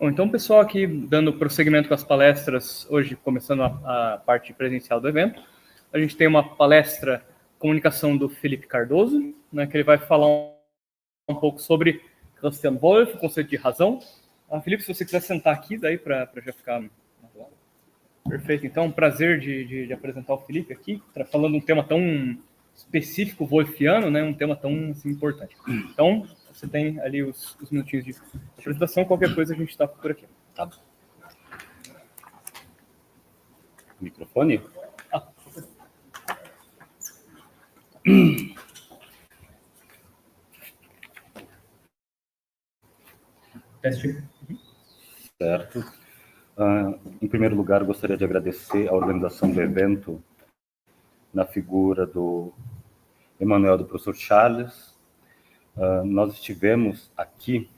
Bom, então, pessoal, aqui dando prosseguimento com as palestras, hoje começando a parte presencial do evento, a gente tem uma palestra comunicação do Felipe Cardoso, né, que ele vai falar um pouco sobre Christian Wolff, o conceito de razão. Felipe, se você quiser sentar aqui, daí para já ficar... Perfeito, então, um prazer de apresentar o Felipe aqui, falando um tema tão específico, wolffiano, né, um tema tão assim, importante. Então, você tem ali os minutinhos de apresentação, qualquer coisa a gente está por aqui. Tá. Microfone? Teste. Certo. Em primeiro lugar, gostaria de agradecer a organização do evento na figura do Emanuel, do professor Charles. Nós estivemos aqui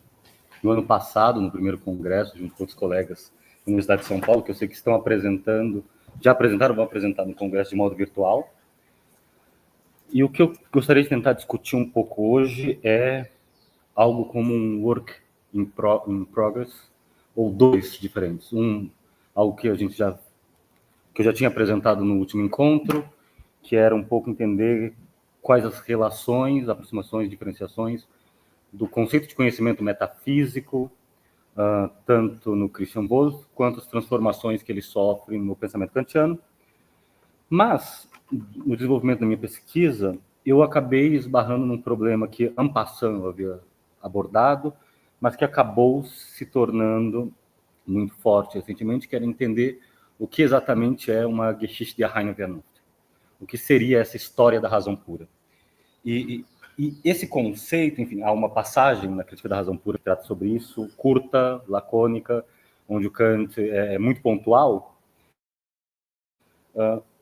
no ano passado, no primeiro congresso, junto com outros colegas da Universidade de São Paulo, que eu sei que estão apresentando, já apresentaram, vão apresentar no congresso de modo virtual. E o que eu gostaria de tentar discutir um pouco hoje é algo como um work in progress, ou dois diferentes. Algo que eu já tinha apresentado no último encontro, que era um pouco entender quais as relações, aproximações, diferenciações do conceito de conhecimento metafísico, tanto no Christian Wolff, quanto as transformações que ele sofre no pensamento kantiano. Mas, no desenvolvimento da minha pesquisa, eu acabei esbarrando num problema que, en passant, eu havia abordado, mas que acabou se tornando muito forte recentemente, que era entender o que exatamente é uma Geschichte der reinen Vernunft. O que seria essa história da razão pura. E esse conceito, enfim, há uma passagem na Crítica da Razão Pura que trata sobre isso, curta, lacônica, onde o Kant é muito pontual,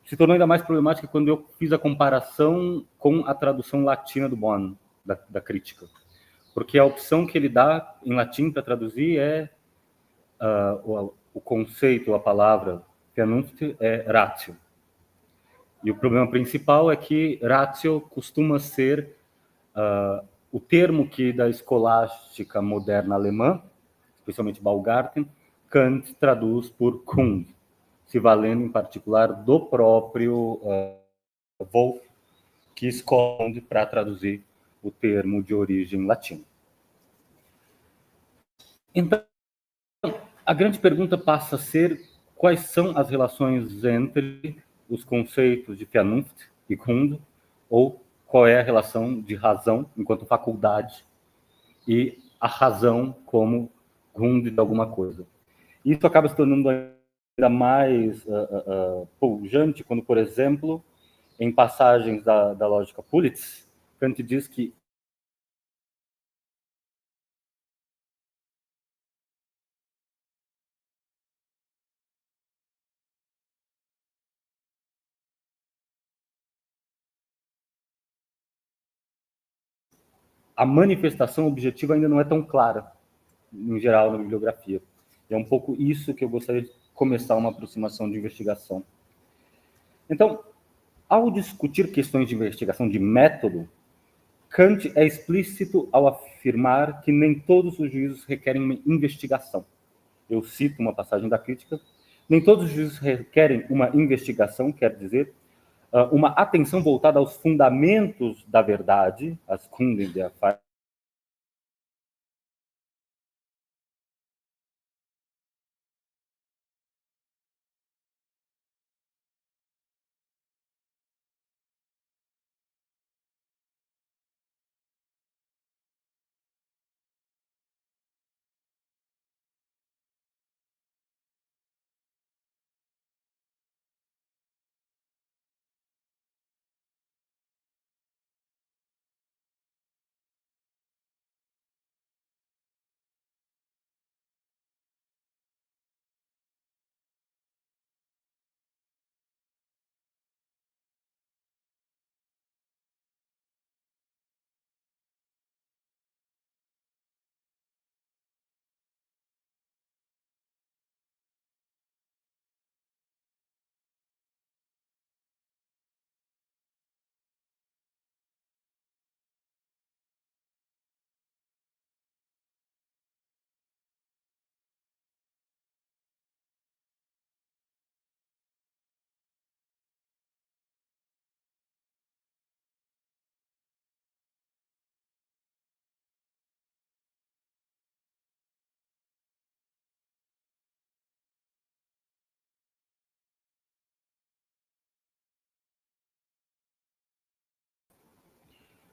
se tornou ainda mais problemática quando eu fiz a comparação com a tradução latina do Bonn, da Crítica. Porque a opção que ele dá em latim para traduzir é o conceito, a palavra Vernunft é ratio. E o problema principal é que ratio costuma ser o termo que da escolástica moderna alemã, especialmente Baumgarten, Kant traduz por Kund, se valendo em particular do próprio Wolff, que esconde para traduzir o termo de origem latina. Então, a grande pergunta passa a ser quais são as relações entre os conceitos de Vernunft e Kund, ou qual é a relação de razão enquanto faculdade e a razão como Grund de alguma coisa. Isso acaba se tornando ainda mais pujante quando, por exemplo, em passagens da lógica Pulitz, Kant diz que a manifestação objetiva ainda não é tão clara, em geral, na bibliografia. É um pouco isso que eu gostaria de começar uma aproximação de investigação. Então, ao discutir questões de investigação de método, Kant é explícito ao afirmar que nem todos os juízos requerem uma investigação. Eu cito uma passagem da Crítica. Nem todos os juízos requerem uma investigação, quer dizer, uma atenção voltada aos fundamentos da verdade, as Gründe der Wahrheit,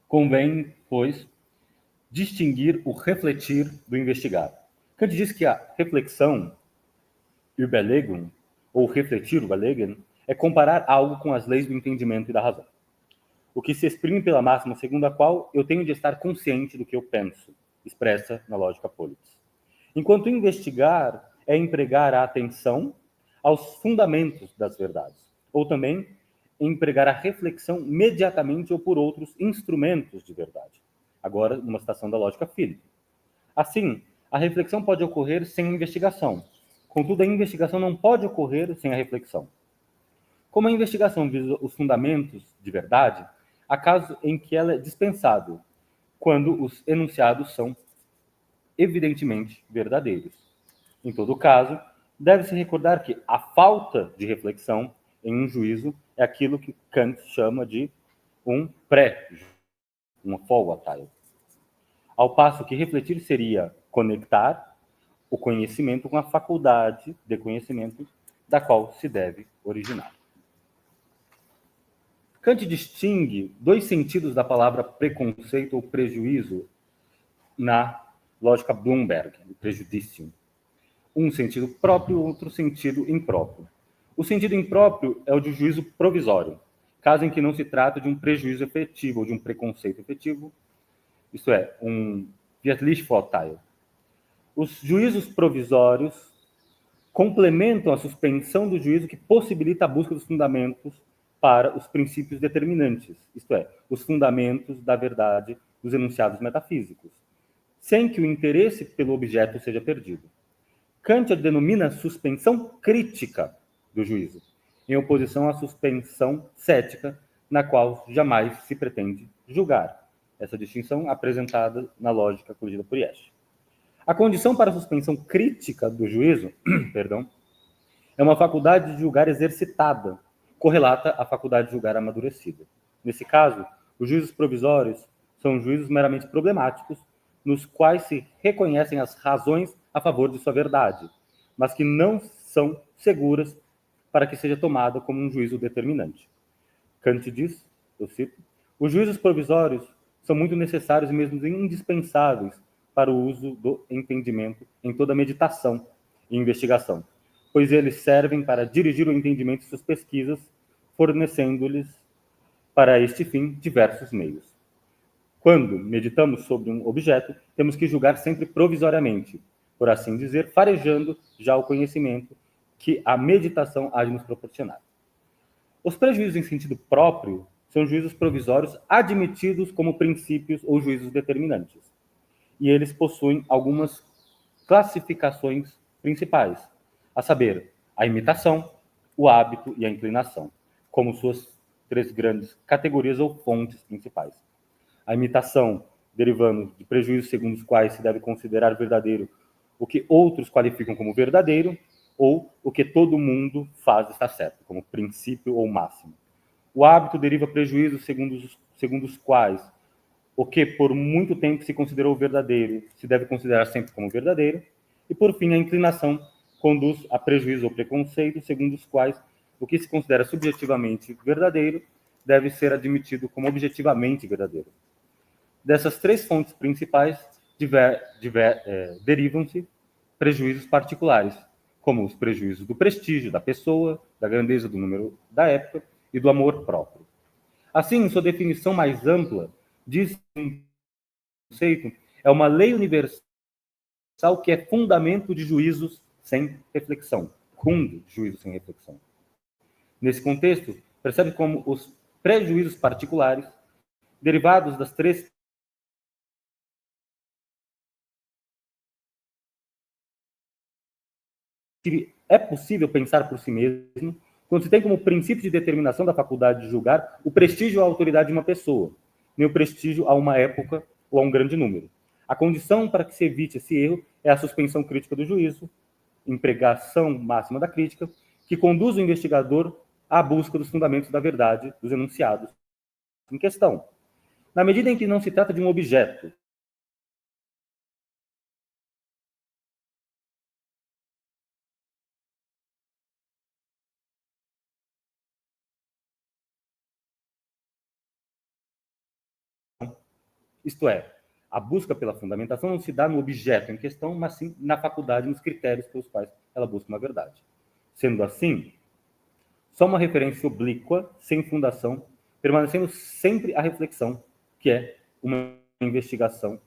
Convém, pois, distinguir o refletir do investigar. Kant diz que a reflexão, Überlegung, ou refletir, Überlegen, é comparar algo com as leis do entendimento e da razão. O que se exprime pela máxima segundo a qual eu tenho de estar consciente do que eu penso, expressa na lógica Polis. Enquanto investigar é empregar a atenção aos fundamentos das verdades, ou também empregar a reflexão mediatamente ou por outros instrumentos de verdade. Agora, numa citação da lógica Philip. Assim, a reflexão pode ocorrer sem a investigação. Contudo, a investigação não pode ocorrer sem a reflexão. Como a investigação visa os fundamentos de verdade, há casos em que ela é dispensável, quando os enunciados são evidentemente verdadeiros. Em todo caso, deve-se recordar que a falta de reflexão em um juízo é aquilo que Kant chama de um pré-juízo, uma Vorurteil. Ao passo que refletir seria conectar o conhecimento com a faculdade de conhecimento da qual se deve originar. Kant distingue dois sentidos da palavra preconceito ou prejuízo na lógica Bloomberg, o prejudício. Um sentido próprio, outro sentido impróprio. O sentido impróprio é o de juízo provisório, caso em que não se trata de um prejuízo efetivo ou de um preconceito efetivo, isto é, um Wertlichvorteil. Os juízos provisórios complementam a suspensão do juízo que possibilita a busca dos fundamentos para os princípios determinantes, isto é, os fundamentos da verdade dos enunciados metafísicos, sem que o interesse pelo objeto seja perdido. Kant a denomina suspensão crítica do juízo, em oposição à suspensão cética, na qual jamais se pretende julgar. Essa distinção apresentada na lógica corrigida por Walsh. A condição para a suspensão crítica do juízo, é uma faculdade de julgar exercitada, correlata à faculdade de julgar amadurecida. Nesse caso, os juízos provisórios são juízos meramente problemáticos, nos quais se reconhecem as razões a favor de sua verdade, mas que não são seguras para que seja tomada como um juízo determinante. Kant diz, eu cito, os juízos provisórios são muito necessários e mesmo indispensáveis para o uso do entendimento em toda meditação e investigação, pois eles servem para dirigir o entendimento de suas pesquisas, fornecendo-lhes, para este fim, diversos meios. Quando meditamos sobre um objeto, temos que julgar sempre provisoriamente, por assim dizer, farejando já o conhecimento que a meditação há de nos proporcionar. Os prejuízos em sentido próprio são juízos provisórios admitidos como princípios ou juízos determinantes. E eles possuem algumas classificações principais, a saber, a imitação, o hábito e a inclinação, como suas três grandes categorias ou fontes principais. A imitação, derivando de prejuízos segundo os quais se deve considerar verdadeiro o que outros qualificam como verdadeiro, ou o que todo mundo faz está certo, como princípio ou máximo. O hábito deriva prejuízos segundo os quais o que por muito tempo se considerou verdadeiro se deve considerar sempre como verdadeiro. E, por fim, a inclinação conduz a prejuízo ou preconceito segundo os quais o que se considera subjetivamente verdadeiro deve ser admitido como objetivamente verdadeiro. Dessas três fontes principais derivam-se prejuízos particulares, como os prejuízos do prestígio da pessoa, da grandeza do número da época e do amor próprio. Assim, em sua definição mais ampla, diz que um conceito é uma lei universal que é fundamento de juízos sem reflexão, fundo de juízos sem reflexão. Nesse contexto, percebe como os prejuízos particulares, derivados das três é possível pensar por si mesmo quando se tem como princípio de determinação da faculdade de julgar o prestígio à autoridade de uma pessoa, nem o prestígio a uma época ou a um grande número. A condição para que se evite esse erro é a suspensão crítica do juízo, empregação máxima da crítica, que conduz o investigador à busca dos fundamentos da verdade dos enunciados em questão. Na medida em que não se trata de um objeto, Isto é, a busca pela fundamentação não se dá no objeto em questão, mas sim na faculdade, nos critérios pelos quais ela busca uma verdade. Sendo assim, só uma referência oblíqua, sem fundação, permanecendo sempre a reflexão, que é uma investigação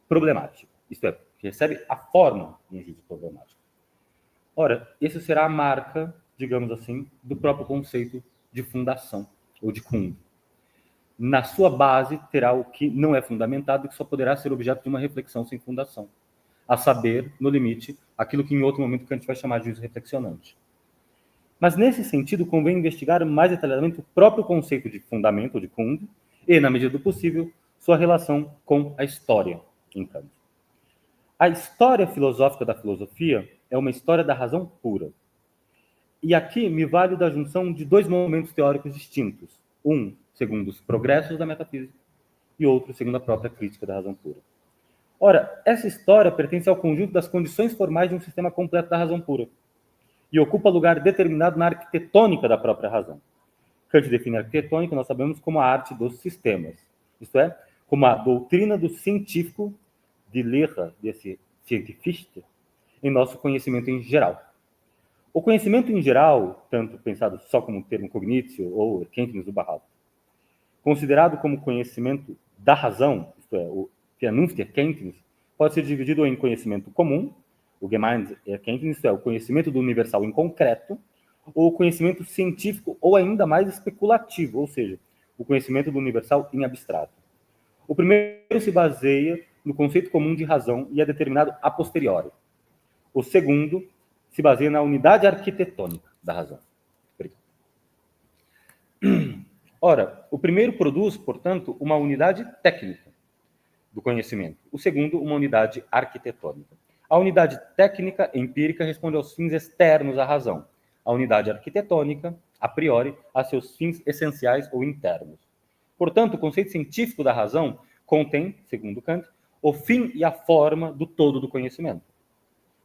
problemática. Isto é, que recebe a forma de um juízo problemático. Ora, isso será a marca, digamos assim, do próprio conceito de fundação, ou de Kund. Na sua base, terá o que não é fundamentado e que só poderá ser objeto de uma reflexão sem fundação. A saber, no limite, aquilo que em outro momento Kant vai chamar de juízo reflexionante. Mas, nesse sentido, convém investigar mais detalhadamente o próprio conceito de fundamento, ou de Kund, e, na medida do possível, sua relação com a história em Kant. A história filosófica da filosofia é uma história da razão pura. E aqui me vale da junção de dois momentos teóricos distintos. Um, segundo os progressos da metafísica, e outro, segundo a própria crítica da razão pura. Ora, essa história pertence ao conjunto das condições formais de um sistema completo da razão pura, e ocupa lugar determinado na arquitetônica da própria razão. Kant define a arquitetônica, nós sabemos, como a arte dos sistemas, isto é, como a doutrina do científico, de Lehre desse cientifista, em nosso conhecimento em geral. O conhecimento em geral, tanto pensado só como um termo cognitio ou Erkenntnis überhaupt, considerado como conhecimento da razão, isto é, o Vernunft-Erkenntnis, pode ser dividido em conhecimento comum, o Gemeinserkenntnis, isto é, o conhecimento do universal em concreto, ou o conhecimento científico ou ainda mais especulativo, ou seja, o conhecimento do universal em abstrato. O primeiro se baseia no conceito comum de razão e é determinado a posteriori. O segundo se baseia na unidade arquitetônica da razão. Ora, o primeiro produz, portanto, uma unidade técnica do conhecimento. O segundo, uma unidade arquitetônica. A unidade técnica empírica responde aos fins externos à razão. A unidade arquitetônica, a priori, a seus fins essenciais ou internos. Portanto, o conceito científico da razão contém, segundo Kant, o fim e a forma do todo do conhecimento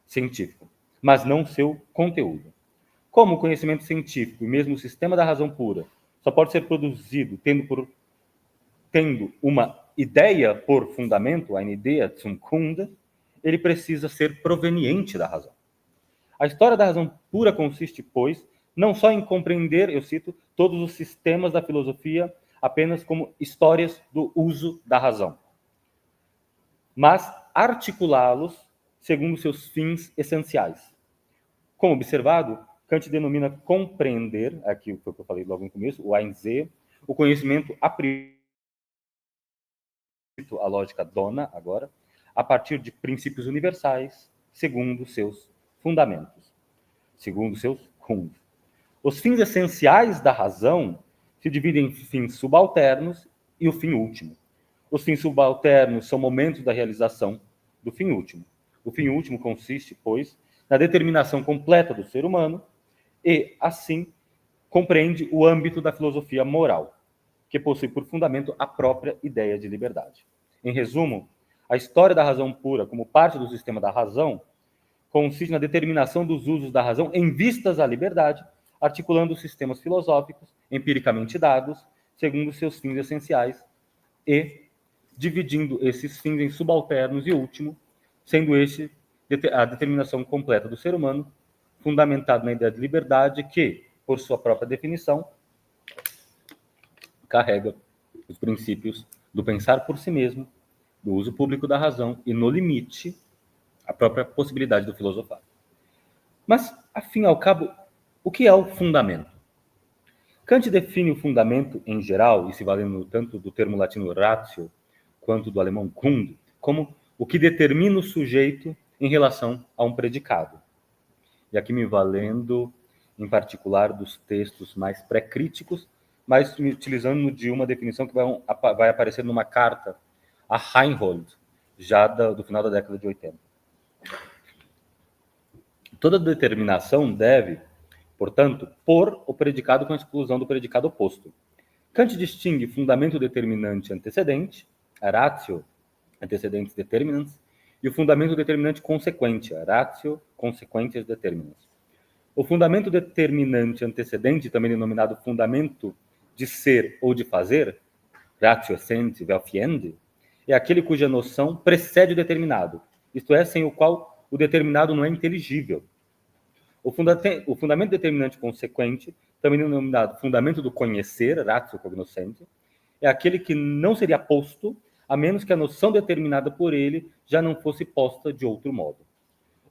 científico, mas não seu conteúdo. Como o conhecimento científico e mesmo o sistema da razão pura só pode ser produzido tendo uma ideia por fundamento, eine Idee zum Grund, ele precisa ser proveniente da razão. A história da razão pura consiste, pois, não só em compreender, eu cito, todos os sistemas da filosofia apenas como histórias do uso da razão, mas articulá-los segundo seus fins essenciais. Como observado, Kant denomina compreender, aqui o que eu falei logo no começo, o Einsehen, o conhecimento a priori, a lógica dona agora, a partir de princípios universais, segundo seus fundamentos, segundo seus Grund. Os fins essenciais da razão se dividem em fins subalternos e o fim último. Os fins subalternos são momentos da realização do fim último. O fim último consiste, pois, na determinação completa do ser humano e, assim, compreende o âmbito da filosofia moral, que possui por fundamento a própria ideia de liberdade. Em resumo, a história da razão pura, como parte do sistema da razão, consiste na determinação dos usos da razão em vistas à liberdade, articulando os sistemas filosóficos, empiricamente dados, segundo seus fins essenciais, e dividindo esses fins em subalternos e último, sendo este a determinação completa do ser humano, fundamentado na ideia de liberdade, que, por sua própria definição, carrega os princípios do pensar por si mesmo, do uso público da razão e, no limite, a própria possibilidade do filosofar. Mas, afim ao cabo, o que é o fundamento? Kant define o fundamento em geral, e se valendo tanto do termo latino ratio quanto do alemão Grund, como o que determina o sujeito em relação a um predicado. E aqui me valendo, em particular, dos textos mais pré-críticos, mas utilizando de uma definição que vai aparecer numa carta a Reinhold, já do final da década de 80. Toda determinação deve, portanto, pôr o predicado com a exclusão do predicado oposto. Kant distingue fundamento determinante antecedente, a ratio antecedentes determinants, e o fundamento determinante consequente, a ratio consequentes determinants. O fundamento determinante antecedente, também denominado fundamento de ser ou de fazer, ratio essentiae vel fiendi, é aquele cuja noção precede o determinado, isto é, sem o qual o determinado não é inteligível. O fundamento determinante consequente, também denominado fundamento do conhecer, ratio cognoscente, é aquele que não seria posto a menos que a noção determinada por ele já não fosse posta de outro modo.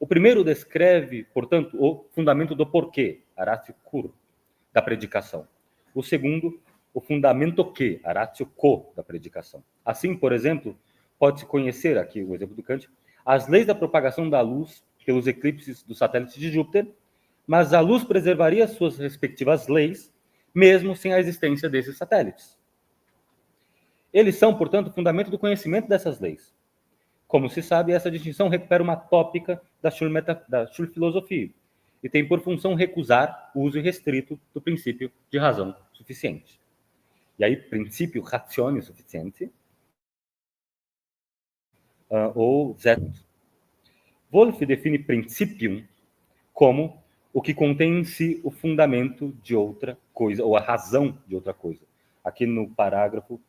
O primeiro descreve, portanto, o fundamento do porquê, a ratio cur, da predicação. O segundo, o fundamento que, a ratio quo, da predicação. Assim, por exemplo, pode-se conhecer, aqui o exemplo do Kant, as leis da propagação da luz pelos eclipses dos satélites de Júpiter, mas a luz preservaria suas respectivas leis, mesmo sem a existência desses satélites. Eles são, portanto, o fundamento do conhecimento dessas leis. Como se sabe, essa distinção recupera uma tópica da Schulfilosofia e tem por função recusar o uso irrestrito do princípio de razão suficiente. E aí, princípio ratione suficiente, ou Zetmus. Wolff define principium como o que contém em si o fundamento de outra coisa, ou a razão de outra coisa. Aqui no parágrafo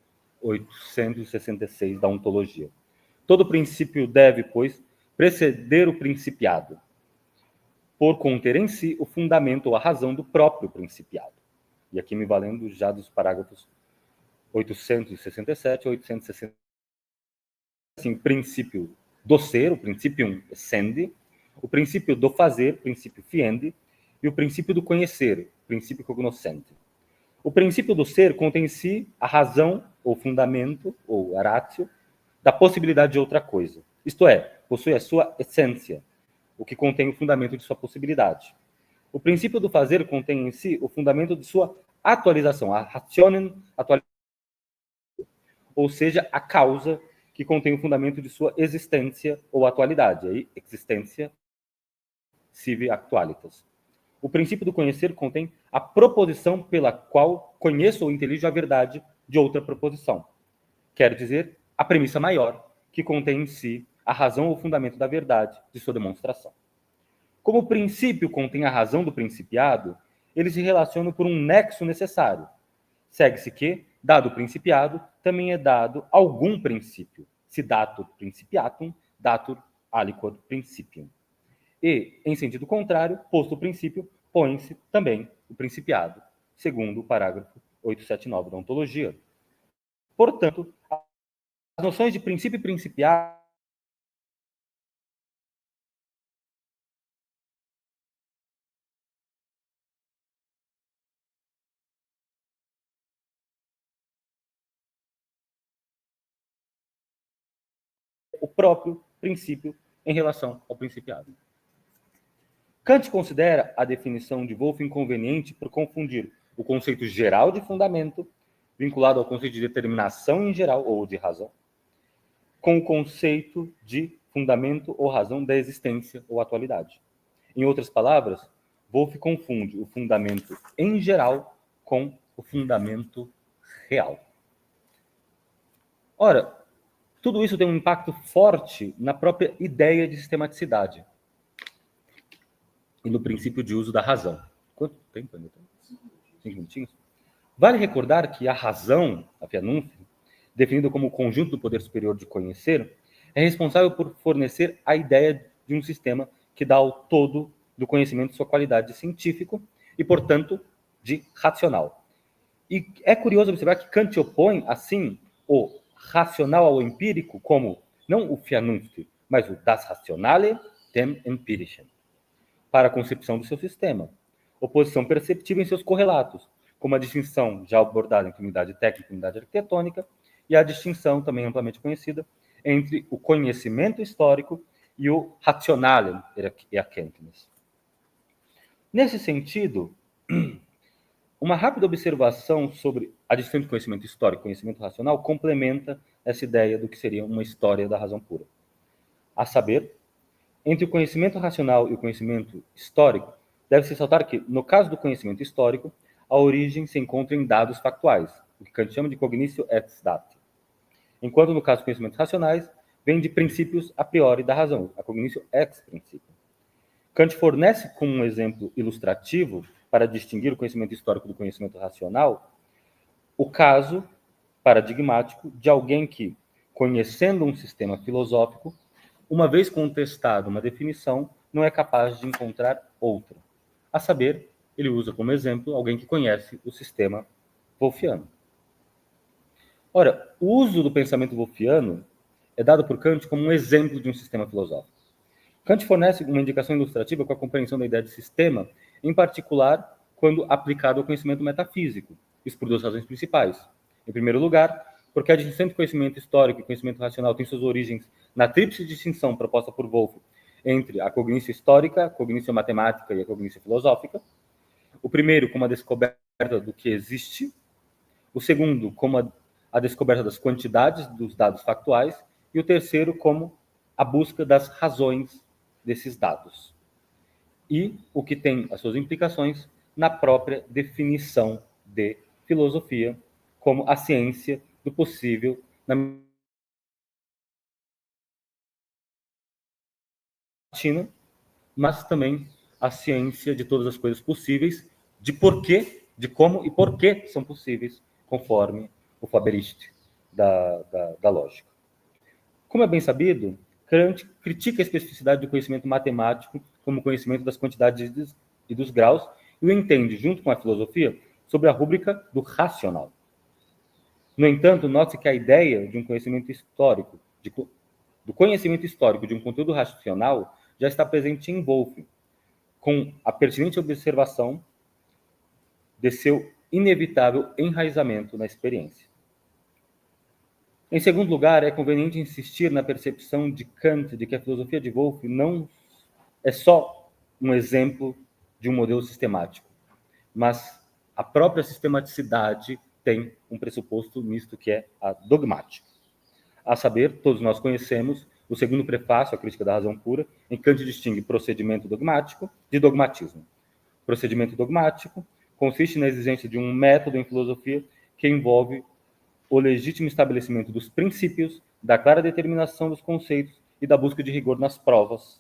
866 da ontologia. Todo princípio deve, pois, preceder o principiado, por conter em si o fundamento ou a razão do próprio principiado. E aqui me valendo já dos parágrafos 867 e 860. Assim, princípio do ser, o principium essendi, o princípio do fazer, princípio fiendi, e o princípio do conhecer, princípio cognoscente. O princípio do ser contém em si a razão, ou fundamento, ou a ratio, da possibilidade de outra coisa. Isto é, possui a sua essência, o que contém o fundamento de sua possibilidade. O princípio do fazer contém em si o fundamento de sua atualização, a rationem atualização, ou seja, a causa que contém o fundamento de sua existência ou atualidade, aí existência sive actualitas. O princípio do conhecer contém a proposição pela qual conheço ou intelijo a verdade de outra proposição. Quer dizer, a premissa maior, que contém em si a razão ou fundamento da verdade de sua demonstração. Como o princípio contém a razão do principiado, eles se relacionam por um nexo necessário. Segue-se que, dado o principiado, também é dado algum princípio. Se datur principiatum, datur aliquod principium. E, em sentido contrário, posto o princípio, põe-se também o principiado, segundo o parágrafo 879 da ontologia. Portanto, as noções de princípio e principiado o próprio princípio em relação ao principiado. Kant considera a definição de Wolff inconveniente por confundir o conceito geral de fundamento, vinculado ao conceito de determinação em geral ou de razão, com o conceito de fundamento ou razão da existência ou atualidade. Em outras palavras, Wolff confunde o fundamento em geral com o fundamento real. Ora, tudo isso tem um impacto forte na própria ideia de sistematicidade e no princípio de uso da razão. Quanto tempo ainda tem? 5 minutinhos? Vale recordar que a razão, a Vernunft, definida como o conjunto do poder superior de conhecer, é responsável por fornecer a ideia de um sistema que dá ao todo do conhecimento sua qualidade de científico e, portanto, de racional. E é curioso observar que Kant opõe, assim, o racional ao empírico como, não o Vernunft, mas o das Rationale dem Empirischen, para a concepção do seu sistema. Oposição perceptível em seus correlatos, como a distinção já abordada entre unidade técnica e unidade arquitetônica, e a distinção, também amplamente conhecida, entre o conhecimento histórico e o rationale erkenntnis. Nesse sentido, uma rápida observação sobre a distinção de conhecimento histórico e conhecimento racional complementa essa ideia do que seria uma história da razão pura. A saber, entre o conhecimento racional e o conhecimento histórico, deve-se ressaltar que, no caso do conhecimento histórico, a origem se encontra em dados factuais, o que Kant chama de cognitio ex dati. Enquanto, no caso dos conhecimentos racionais, vem de princípios a priori da razão, a cognitio ex principio. Kant fornece como um exemplo ilustrativo para distinguir o conhecimento histórico do conhecimento racional o caso paradigmático de alguém que, conhecendo um sistema filosófico, uma vez contestada uma definição, não é capaz de encontrar outra. A saber, ele usa como exemplo alguém que conhece o sistema wolffiano. Ora, o uso do pensamento wolffiano é dado por Kant como um exemplo de um sistema filosófico. Kant fornece uma indicação ilustrativa com a compreensão da ideia de sistema, em particular quando aplicado ao conhecimento metafísico. Isso por duas razões principais. Em primeiro lugar, porque a distinção entre conhecimento histórico e conhecimento racional tem suas origens na tríplice distinção proposta por Wolff entre a cognícia histórica, a cognícia matemática e a cognícia filosófica. O primeiro, como a descoberta do que existe. O segundo, como a descoberta das quantidades dos dados factuais. E o terceiro, como a busca das razões desses dados. E o que tem as suas implicações na própria definição de filosofia, como a ciência do possível na medicina, mas também a ciência de todas as coisas possíveis, de porquê, de como e porquê são possíveis, conforme o Faberiste da lógica. Como é bem sabido, Kant critica a especificidade do conhecimento matemático como conhecimento das quantidades e dos graus e o entende, junto com a filosofia, sobre a rúbrica do racional. No entanto, note que a ideia de um conhecimento histórico, do conhecimento histórico de um conteúdo racional, já está presente em Wolff, com a pertinente observação de seu inevitável enraizamento na experiência. Em segundo lugar, é conveniente insistir na percepção de Kant de que a filosofia de Wolff não é só um exemplo de um modelo sistemático, mas a própria sistematicidade tem um pressuposto misto que é a dogmática. A saber, todos nós conhecemos o segundo prefácio, a Crítica da Razão Pura, em Kant distingue procedimento dogmático de dogmatismo. Procedimento dogmático consiste na exigência de um método em filosofia que envolve o legítimo estabelecimento dos princípios, da clara determinação dos conceitos e da busca de rigor nas provas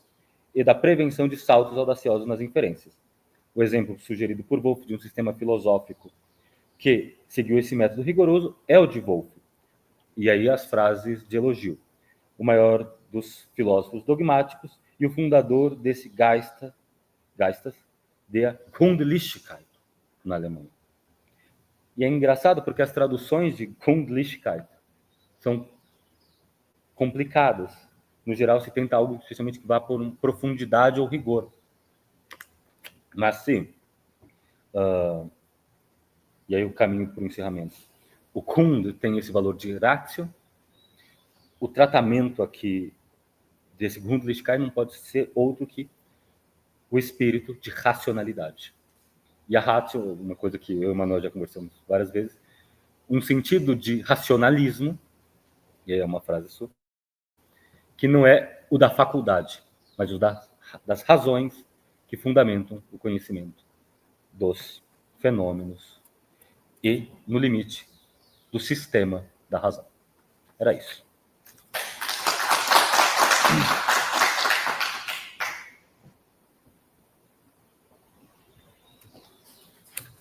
e da prevenção de saltos audaciosos nas inferências. O exemplo sugerido por Wolff de um sistema filosófico que seguiu esse método rigoroso é o de Wolff. E aí as frases de elogio. O maior dos filósofos dogmáticos e o fundador desse Geistes der Grundlichkeit na Alemanha. E é engraçado porque as traduções de Grundlichkeit são complicadas. No geral, se tenta algo especialmente que vá por profundidade ou rigor. Mas sim, e aí o caminho para o encerramento. O Grund tem esse valor de ratio. O tratamento aqui desse Grundlichkeit não pode ser outro que o espírito de racionalidade. E a ratio, uma coisa que eu e o Manuel já conversamos várias vezes, um sentido de racionalismo, e aí é uma frase sua, que não é o da faculdade, mas o das razões que fundamentam o conhecimento dos fenômenos e, no limite, do sistema da razão. Era isso.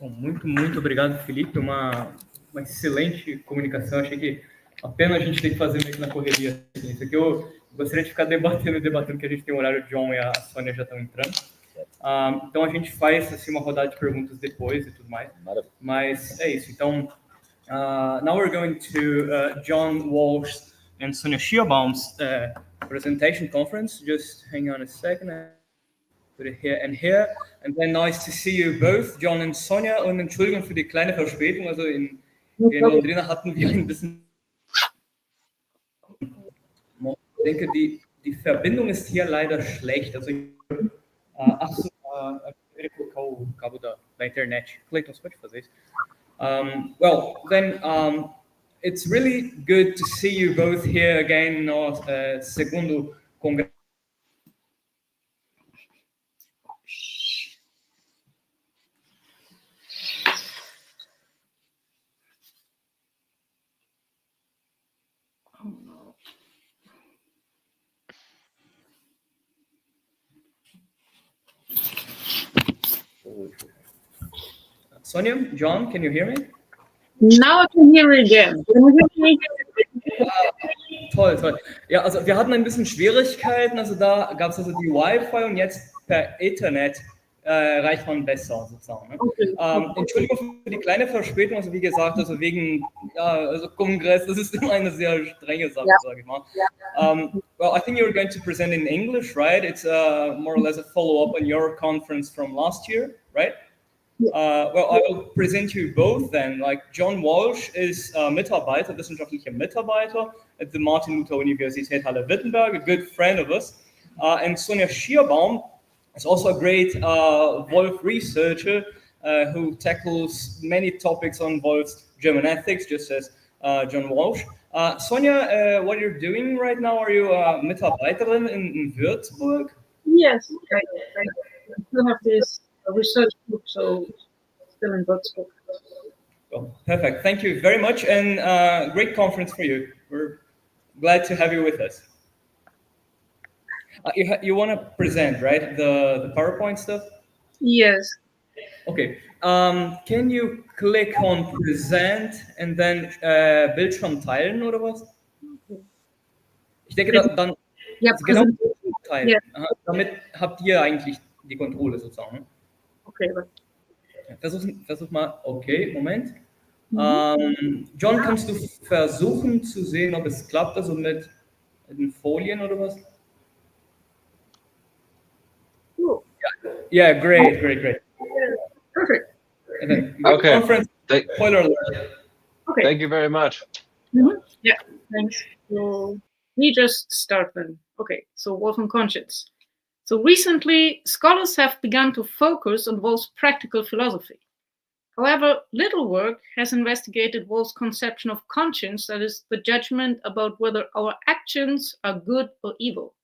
Bom, muito obrigado, Felipe. Uma excelente comunicação. Achei que apenas a gente tem que fazer meio que na correria. Isso aqui eu gostaria de ficar debatendo, que a gente tem um horário, o John e a Sonia já estão entrando. Então a gente faz assim, uma rodada de perguntas depois e tudo mais. Mas é isso. Então, now we're going to John Walsh and Sonia Schierbaum's presentation conference. Just hang on a second. Put it here and here. And then nice to see you both, John and Sonia. Und Entschuldigung für die kleine Verspätung. Also in Londrina hatten wir ein bisschen... Ich denke, die Verbindung ist hier leider schlecht. Also ele colocar o cabo da internet. Cleiton, você pode fazer isso? Well, then it's really good to see you both here again no segundo congresso. Sonia, John, can you hear me? Now I can hear you again. Toll, toll. Ja, also wir hatten ein bisschen Schwierigkeiten, also da gab es also die Wi-Fi und jetzt per Ethernet reicht man besser sozusagen. Ne? Okay. Entschuldigung für die kleine Verspätung, also wie gesagt, also wegen also Kongress, das ist immer eine sehr strenge Sache, sage ich mal. Well, I think you're going to present in English, right? It's more or less a follow-up on your conference from last year, right? Well, I will present you both then. Like John Walsh is Mitarbeiter, wissenschaftlicher Mitarbeiter at the Martin Luther Universität Halle-Wittenberg, a good friend of us. And Sonia Schierbaum is also a great Wolff researcher who tackles many topics on Wolff's German ethics, just as John Walsh. Sonia, what you're doing right now, are you a Mitarbeiterin in Würzburg? Yes, I still have this research group, so still in Würzburg. Well, perfect. Thank you very much, and great conference for you. We're glad to have you with us. You want to present, right? The PowerPoint stuff? Yes. Okay. Can you click on Present and then Bildschirm teilen oder was? Ich denke, dann Ja, genau teilen. Ja. Damit habt ihr eigentlich die Kontrolle sozusagen. Ne? Okay. Versuch mal. Okay, Moment. John, kannst du versuchen zu sehen, ob es klappt, also mit den Folien oder was? Cool. Yeah, great. Perfect. And then Okay. Conference, spoiler alert. Okay. Thank you very much. Yeah, thanks. So we just start then. Okay, so Wolff and conscience. So recently, scholars have begun to focus on Wolff's practical philosophy. However, little work has investigated Wolff's conception of conscience, that is, the judgment about whether our actions are good or evil.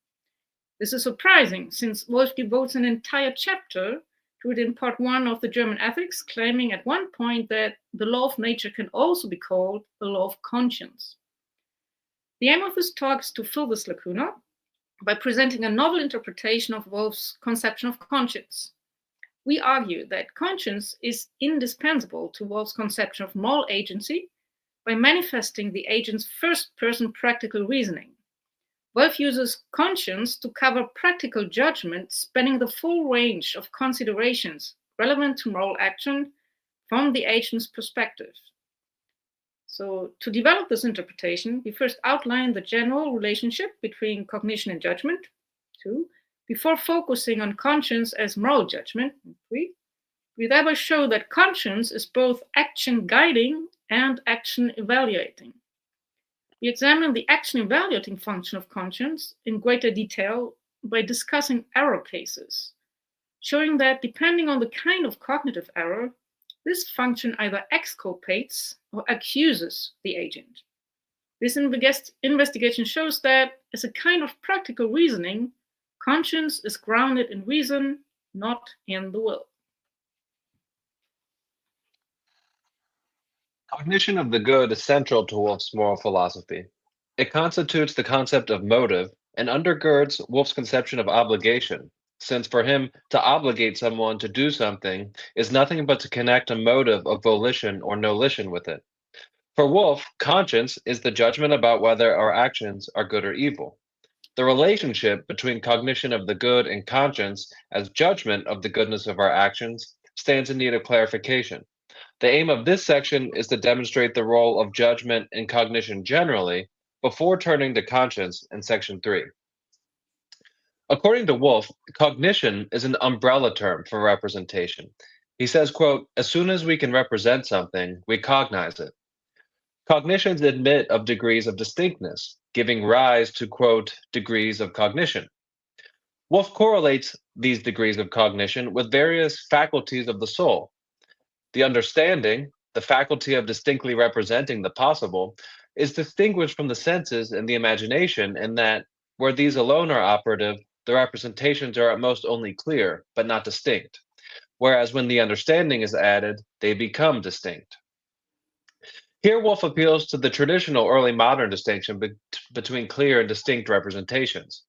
This is surprising, since Wolff devotes an entire chapter to it in part 1 of the German Ethics, claiming at one point that the law of nature can also be called the law of conscience. The aim of this talk is to fill this lacuna by presenting a novel interpretation of Wolff's conception of conscience. We argue that conscience is indispensable to Wolff's conception of moral agency by manifesting the agent's first-person practical reasoning. Wolff uses conscience to cover practical judgment spanning the full range of considerations relevant to moral action from the agent's perspective. So, to develop this interpretation, we first outline the general relationship between cognition and judgment, 2, before focusing on conscience as moral judgment, 3. We thereby show that conscience is both action guiding and action evaluating. We examine the action evaluating function of conscience in greater detail by discussing error cases, showing that depending on the kind of cognitive error, this function either exculpates or accuses the agent. This investigation shows that, as a kind of practical reasoning, conscience is grounded in reason, not in the will. Cognition of the good is central to Wolff's moral philosophy. It constitutes the concept of motive and undergirds Wolff's conception of obligation, since for him, to obligate someone to do something is nothing but to connect a motive of volition or nolition with it. For Wolff, conscience is the judgment about whether our actions are good or evil. The relationship between cognition of the good and conscience as judgment of the goodness of our actions stands in need of clarification. The aim of this section is to demonstrate the role of judgment and cognition generally before turning to conscience in section 3. According to Wolff, cognition is an umbrella term for representation. He says, quote, as soon as we can represent something, we cognize it. Cognitions admit of degrees of distinctness, giving rise to, quote, degrees of cognition. Wolff correlates these degrees of cognition with various faculties of the soul. The understanding, the faculty of distinctly representing the possible, is distinguished from the senses and the imagination in that, where these alone are operative, the representations are at most only clear, but not distinct, whereas when the understanding is added, they become distinct. Here, Wolff appeals to the traditional early modern distinction between clear and distinct representations.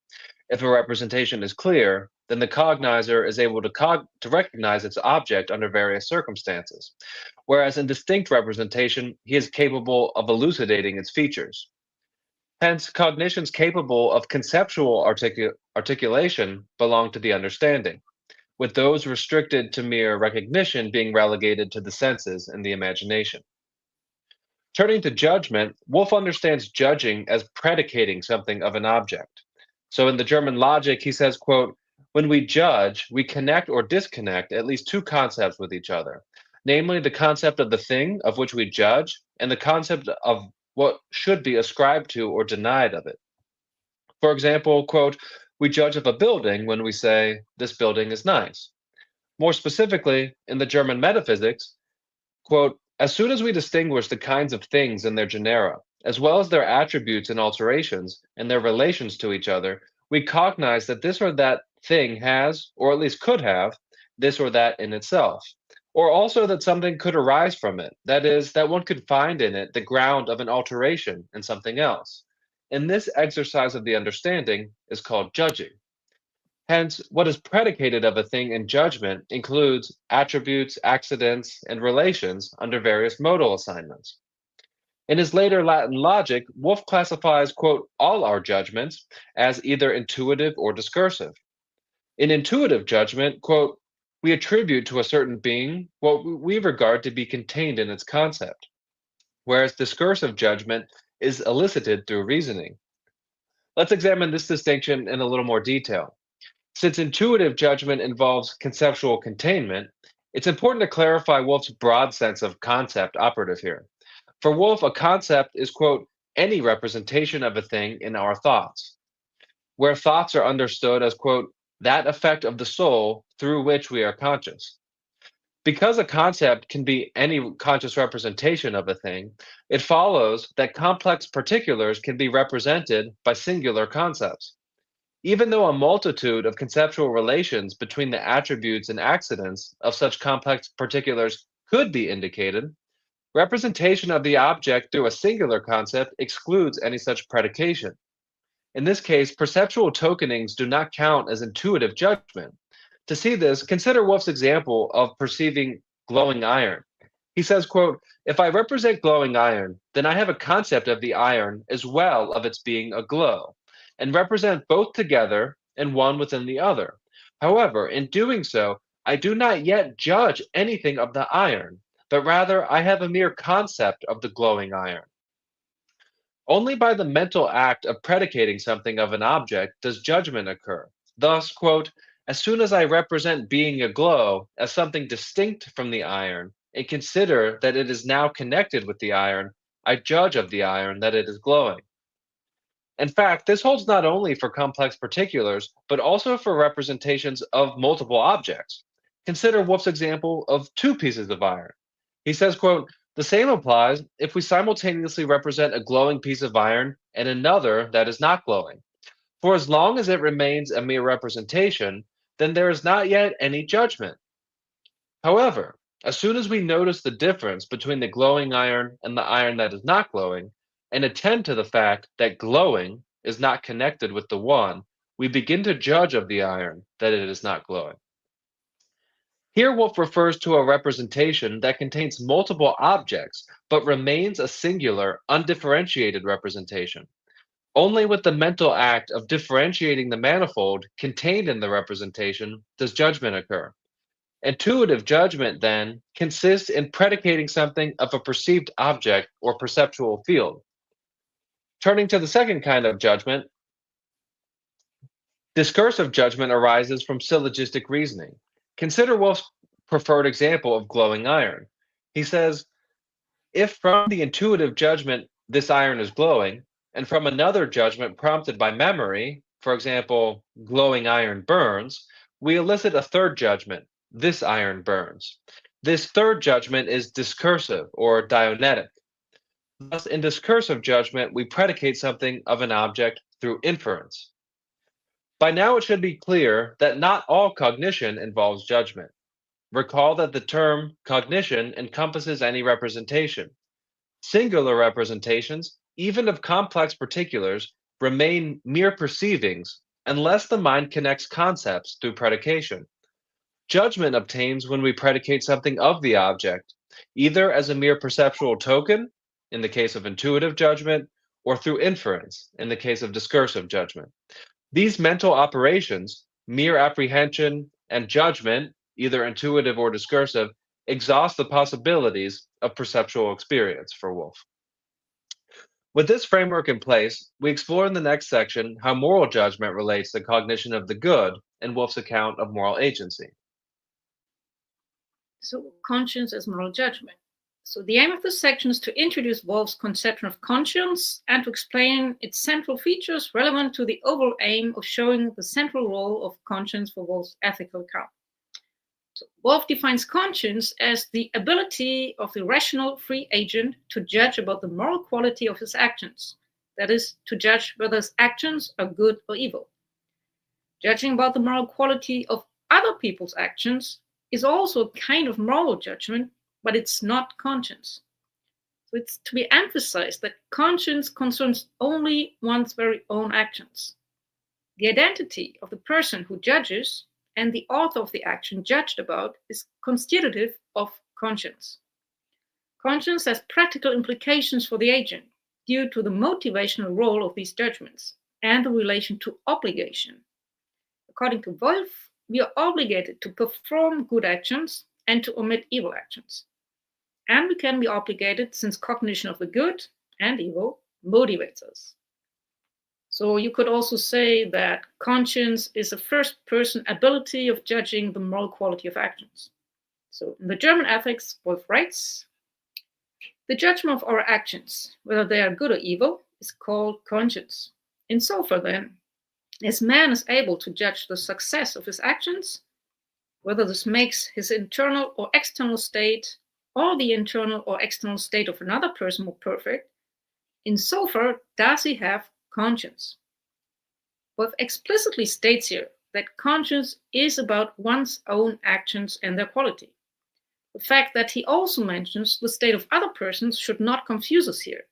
If a representation is clear, then the cognizer is able to recognize its object under various circumstances, whereas in distinct representation, he is capable of elucidating its features. Hence, cognitions capable of conceptual articulation belong to the understanding, with those restricted to mere recognition being relegated to the senses and the imagination. Turning to judgment, Wolff understands judging as predicating something of an object. So in the German logic, he says, quote, when we judge, we connect or disconnect at least two concepts with each other, namely the concept of the thing of which we judge and the concept of what should be ascribed to or denied of it. For example, quote, we judge of a building when we say, this building is nice. More specifically, in the German metaphysics, quote, as soon as we distinguish the kinds of things in their genera, as well as their attributes and alterations and their relations to each other, we cognize that this or that thing has, or at least could have, this or that in itself, or also that something could arise from it, that is, that one could find in it the ground of an alteration in something else. And this exercise of the understanding is called judging. Hence, what is predicated of a thing in judgment includes attributes, accidents, and relations under various modal assignments. In his later Latin logic, Wolff classifies, quote, all our judgments as either intuitive or discursive. In intuitive judgment, quote, we attribute to a certain being what we regard to be contained in its concept, whereas discursive judgment is elicited through reasoning. Let's examine this distinction in a little more detail. Since intuitive judgment involves conceptual containment, it's important to clarify Wolff's broad sense of concept operative here. For Wolff, a concept is, quote, any representation of a thing in our thoughts, where thoughts are understood as, quote, that effect of the soul through which we are conscious. Because a concept can be any conscious representation of a thing, it follows that complex particulars can be represented by singular concepts. Even though a multitude of conceptual relations between the attributes and accidents of such complex particulars could be indicated, representation of the object through a singular concept excludes any such predication. In this case, perceptual tokenings do not count as intuitive judgment. To see this, consider Wolff's example of perceiving glowing iron. He says, quote, if I represent glowing iron, then I have a concept of the iron as well of its being a glow, and represent both together and one within the other. However, in doing so, I do not yet judge anything of the iron, but rather I have a mere concept of the glowing iron. Only by the mental act of predicating something of an object does judgment occur. Thus, quote, as soon as I represent being a glow as something distinct from the iron and consider that it is now connected with the iron, I judge of the iron that it is glowing. In fact, this holds not only for complex particulars, but also for representations of multiple objects. Consider Wolff's example of two pieces of iron. He says, quote, the same applies if we simultaneously represent a glowing piece of iron and another that is not glowing. For as long as it remains a mere representation, then there is not yet any judgment. However, as soon as we notice the difference between the glowing iron and the iron that is not glowing, and attend to the fact that glowing is not connected with the one, we begin to judge of the iron that it is not glowing. Here, Wolff refers to a representation that contains multiple objects, but remains a singular, undifferentiated representation. Only with the mental act of differentiating the manifold contained in the representation does judgment occur. Intuitive judgment, then, consists in predicating something of a perceived object or perceptual field. Turning to the second kind of judgment, discursive judgment arises from syllogistic reasoning. Consider Wolff's preferred example of glowing iron. He says, if from the intuitive judgment this iron is glowing, and from another judgment prompted by memory, for example, glowing iron burns, we elicit a third judgment, this iron burns. This third judgment is discursive or dianetic. Thus, in discursive judgment, we predicate something of an object through inference. By now, it should be clear that not all cognition involves judgment. Recall that the term cognition encompasses any representation. Singular representations, even of complex particulars, remain mere perceivings unless the mind connects concepts through predication. Judgment obtains when we predicate something of the object, either as a mere perceptual token, in the case of intuitive judgment, or through inference in the case of discursive judgment. These mental operations, mere apprehension and judgment, either intuitive or discursive, exhaust the possibilities of perceptual experience for Wolff. With this framework in place, we explore in the next section how moral judgment relates to cognition of the good in Wolff's account of moral agency. So, conscience as moral judgment. So, the aim of this section is to introduce Wolff's conception of conscience and to explain its central features relevant to the overall aim of showing the central role of conscience for Wolff's ethical account. So, Wolff defines conscience as the ability of the rational free agent to judge about the moral quality of his actions, that is, to judge whether his actions are good or evil. Judging about the moral quality of other people's actions is also a kind of moral judgment, but it's not conscience. So it's to be emphasized that conscience concerns only one's very own actions. The identity of the person who judges and the author of the action judged about is constitutive of conscience. Conscience has practical implications for the agent due to the motivational role of these judgments and the relation to obligation. According to Wolff, we are obligated to perform good actions and to omit evil actions. And we can be obligated since cognition of the good and evil motivates us. So you could also say that conscience is a first-person ability of judging the moral quality of actions. So in the German ethics, Wolff writes, the judgment of our actions, whether they are good or evil, is called conscience. Insofar then, as man is able to judge the success of his actions, whether this makes his internal or external state or the internal or external state of another person more perfect, insofar does he have conscience. Wolff explicitly states here that conscience is about one's own actions and their quality. The fact that he also mentions the state of other persons should not confuse us here,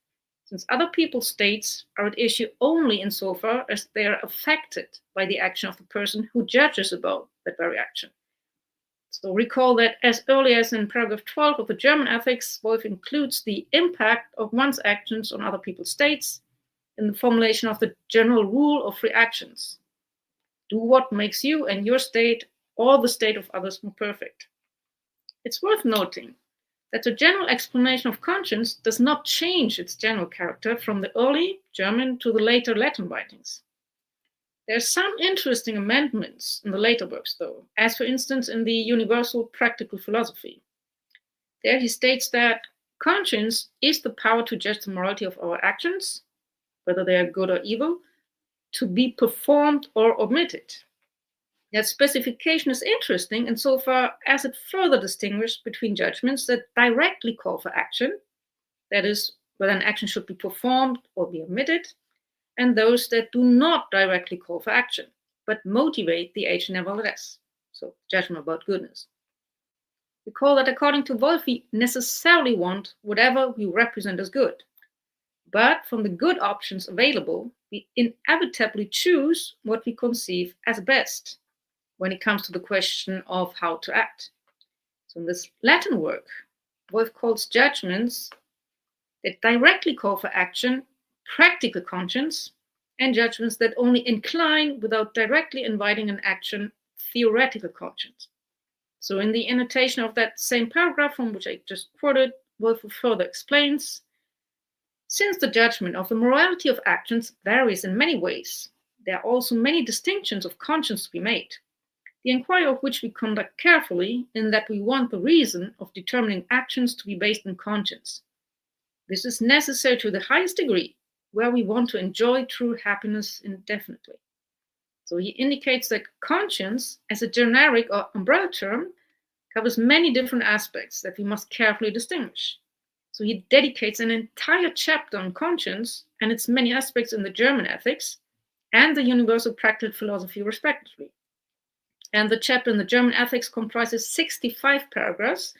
since other people's states are at issue only insofar as they are affected by the action of the person who judges about that very action. So recall that as early as in paragraph 12 of the German ethics, Wolff includes the impact of one's actions on other people's states in the formulation of the general rule of free actions. Do what makes you and your state or the state of others more perfect. It's worth noting that the general explanation of conscience does not change its general character from the early German to the later Latin writings. There are some interesting amendments in the later works, though, as for instance in the Universal Practical Philosophy. There he states that conscience is the power to judge the morality of our actions, whether they are good or evil, to be performed or omitted. That specification is interesting insofar as it further distinguishes between judgments that directly call for action, that is, whether an action should be performed or be omitted, and those that do not directly call for action, but motivate the agent nevertheless. So, judgment about goodness. Recall that according to Wolff, we necessarily want whatever we represent as good. But from the good options available, we inevitably choose what we conceive as best when it comes to the question of how to act. So in this Latin work, Wolff calls judgments that directly call for action practical conscience, and judgments that only incline without directly inviting an action theoretical conscience. So in the annotation of that same paragraph from which I just quoted, Wolff further explains, since the judgment of the morality of actions varies in many ways, there are also many distinctions of conscience to be made, the inquiry of which we conduct carefully in that we want the reason of determining actions to be based on conscience. This is necessary to the highest degree where we want to enjoy true happiness indefinitely. So he indicates that conscience, as a generic or umbrella term, covers many different aspects that we must carefully distinguish. So he dedicates an entire chapter on conscience and its many aspects in the German ethics and the Universal Practical Philosophy, respectively. And the chapter in the German ethics comprises 65 paragraphs,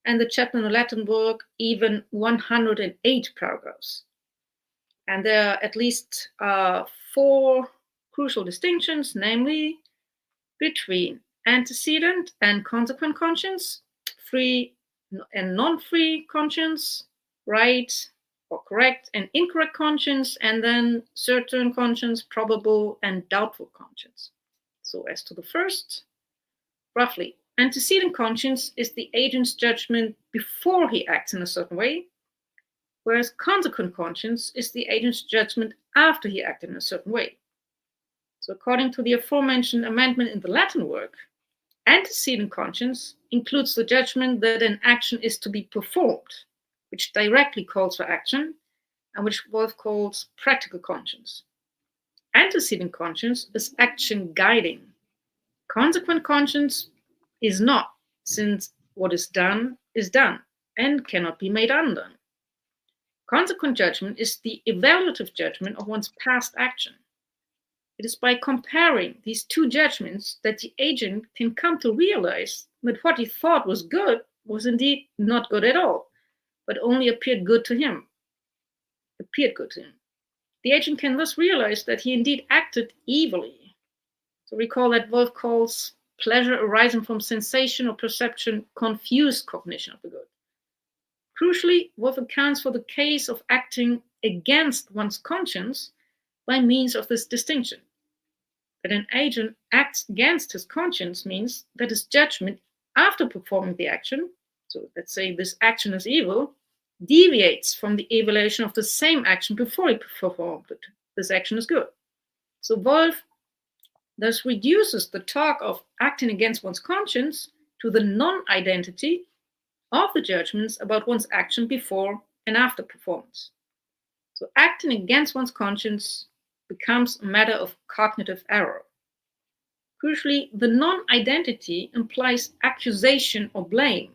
and the chapter in the Latin work even 108 paragraphs. And there are at least 4 crucial distinctions, namely between antecedent and consequent conscience, free and non-free conscience, right or correct and incorrect conscience, and then certain conscience, probable and doubtful conscience. So as to the first, roughly, antecedent conscience is the agent's judgment before he acts in a certain way, whereas consequent conscience is the agent's judgment after he acted in a certain way. So according to the aforementioned amendment in the Latin work, antecedent conscience includes the judgment that an action is to be performed, which directly calls for action, and which Wolff calls practical conscience. Antecedent conscience is action guiding. Consequent conscience is not, since what is done and cannot be made undone. Consequent judgment is the evaluative judgment of one's past action. It is by comparing these two judgments that the agent can come to realize that what he thought was good was indeed not good at all, but only appeared good to him. The agent can thus realize that he indeed acted evilly. So recall that Wolff calls pleasure arising from sensation or perception confused cognition of the good. Crucially, Wolff accounts for the case of acting against one's conscience by means of this distinction. That an agent acts against his conscience means that his judgment after performing the action, so let's say this action is evil, deviates from the evaluation of the same action before he performed it. This action is good. So Wolff thus reduces the talk of acting against one's conscience to the non-identity of the judgments about one's action before and after performance. So acting against one's conscience becomes a matter of cognitive error. Crucially, the non-identity implies accusation or blame,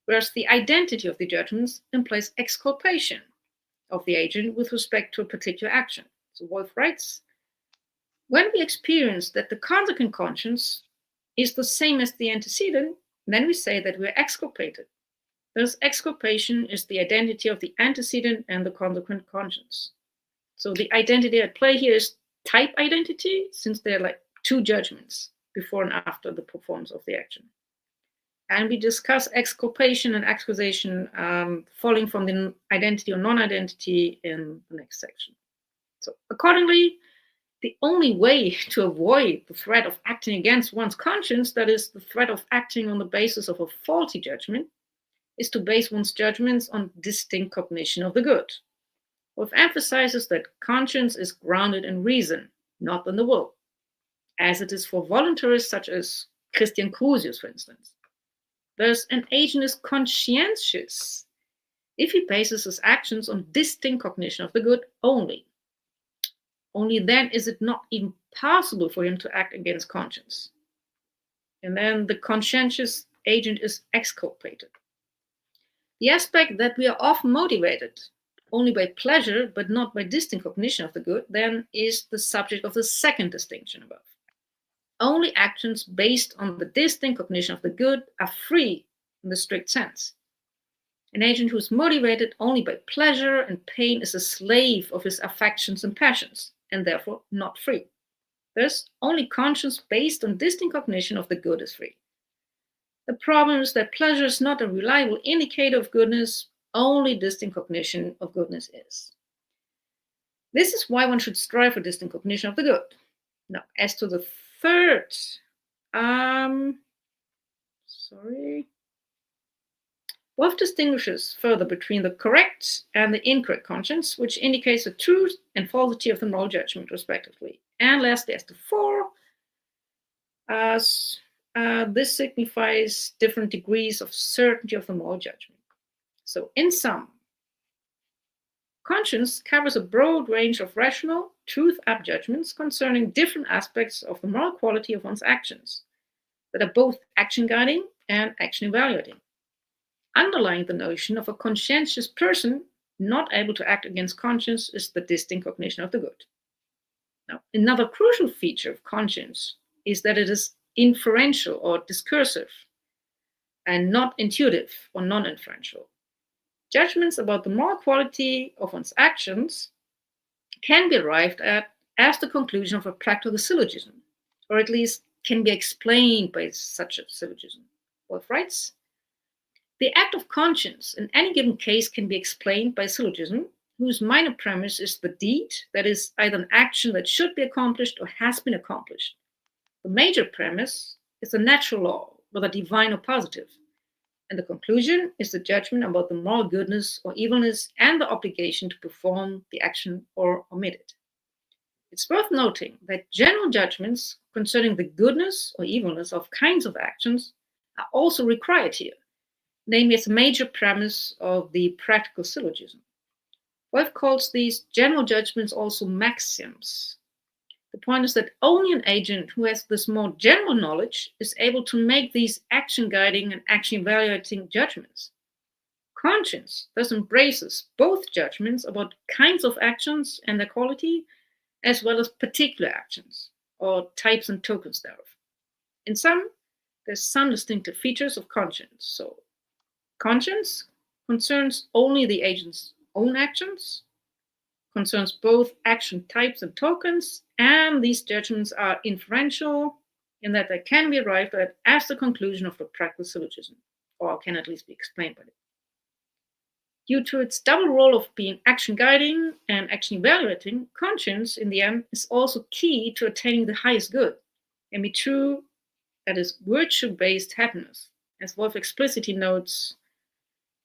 whereas the identity of the judgments implies exculpation of the agent with respect to a particular action. So Wolff writes, when we experience that the consequent conscience is the same as the antecedent, then we say that we are exculpated. Thus, exculpation is the identity of the antecedent and the consequent conscience. So the identity at play here is type identity, since they're like two judgments before and after the performance of the action. And we discuss exculpation and accusation falling from the identity or non-identity in the next section. So accordingly, the only way to avoid the threat of acting against one's conscience, that is, the threat of acting on the basis of a faulty judgment, is to base one's judgments on distinct cognition of the good. Wolff emphasizes that conscience is grounded in reason, not in the will, as it is for voluntarists such as Christian Crusius, for instance. Thus, an agent is conscientious if he bases his actions on distinct cognition of the good only. Only then is it not even possible for him to act against conscience. And then the conscientious agent is exculpated. The aspect that we are often motivated only by pleasure, but not by distinct cognition of the good, then is the subject of the second distinction above. Only actions based on the distinct cognition of the good are free in the strict sense. An agent who is motivated only by pleasure and pain is a slave of his affections and passions, and therefore not free. Thus, only conscience based on distinct cognition of the good is free. The problem is that pleasure is not a reliable indicator of goodness, only distinct cognition of goodness is. This is why one should strive for distinct cognition of the good. Now, as to the third, Wolff distinguishes further between the correct and the incorrect conscience, which indicates the truth and falsity of the moral judgment, respectively. And lastly, as to four, this signifies different degrees of certainty of the moral judgment. So, in sum, conscience covers a broad range of rational, truth-up judgments concerning different aspects of the moral quality of one's actions that are both action-guiding and action-evaluating. Underlying the notion of a conscientious person not able to act against conscience is the distinct cognition of the good. Now, another crucial feature of conscience is that it is inferential or discursive and not intuitive or non-inferential. Judgments about the moral quality of one's actions can be arrived at as the conclusion of a practical syllogism, or at least can be explained by such a syllogism. Wolff writes, the act of conscience in any given case can be explained by syllogism, whose minor premise is the deed, that is, either an action that should be accomplished or has been accomplished. The major premise is the natural law, whether divine or positive. And the conclusion is the judgment about the moral goodness or evilness and the obligation to perform the action or omit it. It's worth noting that general judgments concerning the goodness or evilness of kinds of actions are also required here, namely as a major premise of the practical syllogism. Wolff calls these general judgments also maxioms. The point is that only an agent who has this more general knowledge is able to make these action-guiding and action-evaluating judgments. Conscience thus embraces both judgments about kinds of actions and their quality, as well as particular actions, or types and tokens thereof. In sum, there's some distinctive features of conscience. So, conscience concerns only the agent's own actions, concerns both action types and tokens, and these judgments are inferential in that they can be arrived at as the conclusion of the practical syllogism, or can at least be explained by it. Due to its double role of being action guiding and action evaluating, conscience, in the end, is also key to attaining the highest good, and be true, that is, virtue-based happiness, as Wolff explicitly notes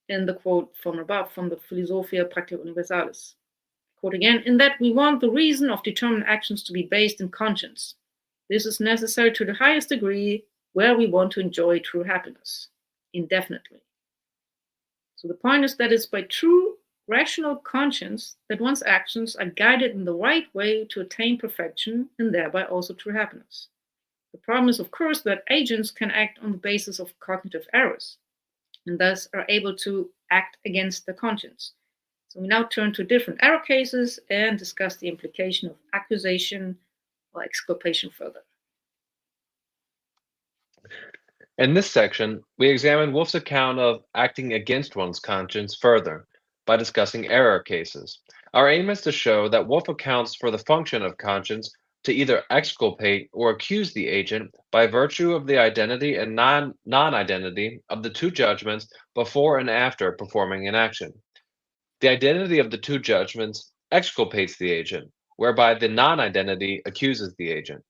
in the quote from above from the Philosophia Practica Universalis. Quote again, in that we want the reason of determined actions to be based in conscience. This is necessary to the highest degree where we want to enjoy true happiness, indefinitely. So the point is that it's by true rational conscience that one's actions are guided in the right way to attain perfection and thereby also true happiness. The problem is, of course, that agents can act on the basis of cognitive errors and thus are able to act against the conscience. So we now turn to different error cases and discuss the implication of accusation or exculpation further. In this section, we examine Wolff's account of acting against one's conscience further by discussing error cases. Our aim is to show that Wolff accounts for the function of conscience to either exculpate or accuse the agent by virtue of the identity and non-identity of the two judgments before and after performing an action. The identity of the two judgments exculpates the agent, whereby the non-identity accuses the agent.